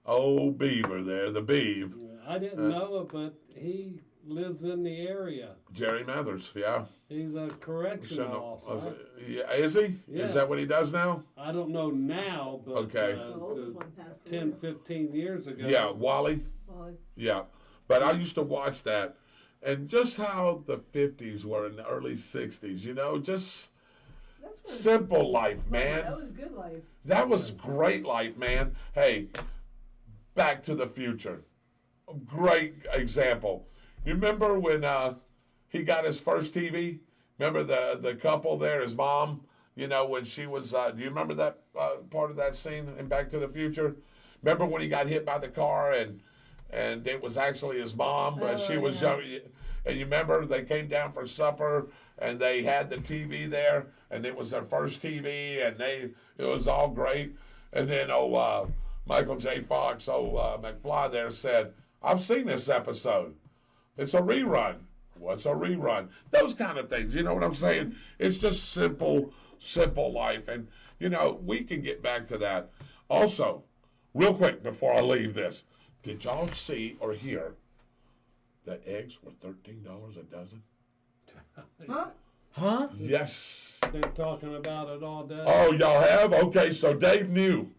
[SPEAKER 1] Old Beaver there, the Beav.
[SPEAKER 3] I didn't know it, but he lives in the area.
[SPEAKER 1] Jerry Mathers, yeah.
[SPEAKER 3] He's a correctional officer.
[SPEAKER 1] Yeah, is he?
[SPEAKER 3] Yeah.
[SPEAKER 1] Is that what he does now?
[SPEAKER 3] I don't know now, but
[SPEAKER 1] okay.
[SPEAKER 3] 10, 15 years ago.
[SPEAKER 1] Yeah, Wally. Yeah. But I used to watch that. And just how the 50s were in the early 60s, you know, just simple life, man.
[SPEAKER 5] That was good life.
[SPEAKER 1] That was great life, man. Hey, Back to the Future. Great example. You remember when he got his first TV? Remember the couple there, his mom, you know, when she was, do you remember that part of that scene in Back to the Future? Remember when he got hit by the car and it was actually his mom, but she was young. And you remember they came down for supper and they had the TV there and it was their first TV and it was all great. And then Michael J. Fox, McFly there said, I've seen this episode. It's a rerun. What's a rerun? Those kind of things. You know what I'm saying? It's just simple life. And, you know, we can get back to that. Also, real quick before I leave this, did y'all see or hear that eggs were $13 a dozen?
[SPEAKER 2] Huh?
[SPEAKER 1] Yes.
[SPEAKER 3] They're talking about it all day.
[SPEAKER 1] Oh, y'all have? Okay, so Dave knew.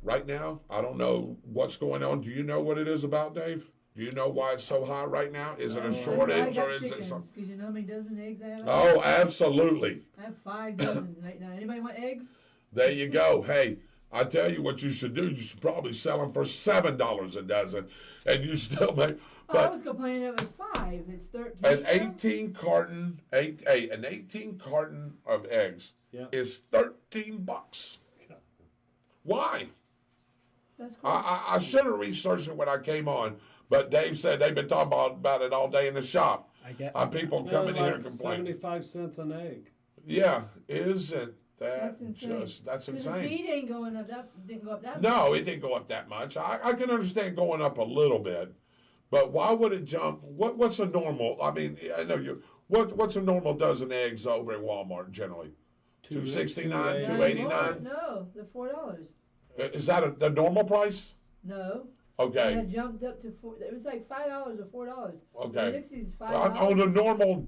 [SPEAKER 1] Right now, I don't know what's going on. Do you know what it is about, Dave? Do you know why it's so high right now? Is it a shortage or is it something?
[SPEAKER 5] Because you know how many dozen eggs I have?
[SPEAKER 1] Oh, absolutely.
[SPEAKER 5] I have 5 dozens right now. Anybody want eggs?
[SPEAKER 1] There you go. Hey, I tell you what you should do. You should probably sell them for $7 a dozen, and you still make.
[SPEAKER 5] I was complaining it was 5. It's 13.
[SPEAKER 1] An 18 carton, an 18 carton of eggs is $13. Why?
[SPEAKER 5] That's cool.
[SPEAKER 1] I should have researched it when I came on, but Dave said they've been talking about it all day in the shop. People coming here and complaining.
[SPEAKER 3] 75 cents an egg.
[SPEAKER 1] Yeah, isn't that
[SPEAKER 5] that's insane?
[SPEAKER 1] insane?
[SPEAKER 5] The feed ain't going up. That didn't go up that much.
[SPEAKER 1] No, it didn't go up that much. I can understand going up a little bit, but why would it jump? What's a normal? I mean, I know you. What's a normal dozen eggs over at Walmart generally? $269,
[SPEAKER 3] $289.
[SPEAKER 1] $289.
[SPEAKER 5] No, the $4.
[SPEAKER 1] Is that the normal price?
[SPEAKER 5] No.
[SPEAKER 1] Okay.
[SPEAKER 5] It had jumped up to $4. It was like $5 or $4.
[SPEAKER 1] Okay.
[SPEAKER 5] Dixie's $5.
[SPEAKER 1] On the normal,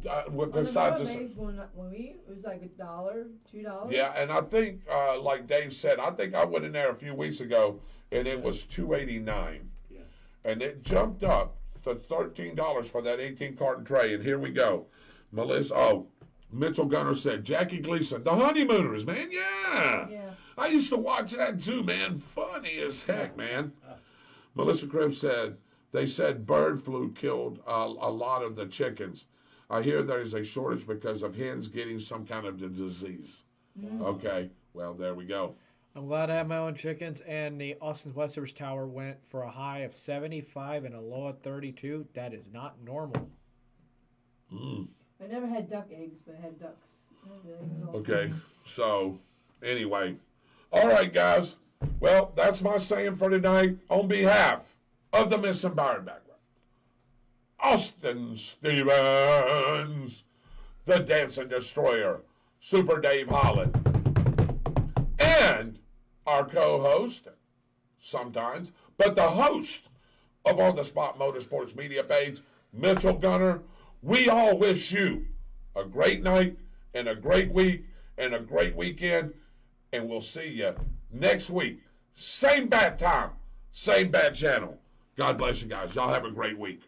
[SPEAKER 1] besides
[SPEAKER 5] on the
[SPEAKER 1] this.
[SPEAKER 5] base, when we, it was like $1, $2.
[SPEAKER 1] Yeah, and I think, like Dave said, I think I went in there a few weeks ago, and it was $289.
[SPEAKER 3] Yeah.
[SPEAKER 1] And it jumped up to $13 for that 18 carton tray. And here we go. Mitchell Gunner said, Jackie Gleason, the Honeymooners, man. Yeah. I used to watch that too, man. Funny as heck, man. Melissa Cribbs said, they said bird flu killed a lot of the chickens. I hear there is a shortage because of hens getting some kind of disease. Okay, well, there we go.
[SPEAKER 2] I'm glad I have my own chickens, and the Austin West Rivers Tower went for a high of 75 and a low of 32. That is not normal.
[SPEAKER 5] I never had duck eggs, but I had ducks.
[SPEAKER 1] Okay, so anyway. All right, guys. Well, that's my saying for tonight. On behalf of the missing background, Austin Stevens, the Dancing Destroyer, Super Dave Holland, and our co-host, sometimes, but the host of On the Spot Motorsports media page, Mitchell Gunner, we all wish you a great night and a great week and a great weekend, and we'll see you next week. Same bad time, same bad channel. God bless you guys. Y'all have a great week.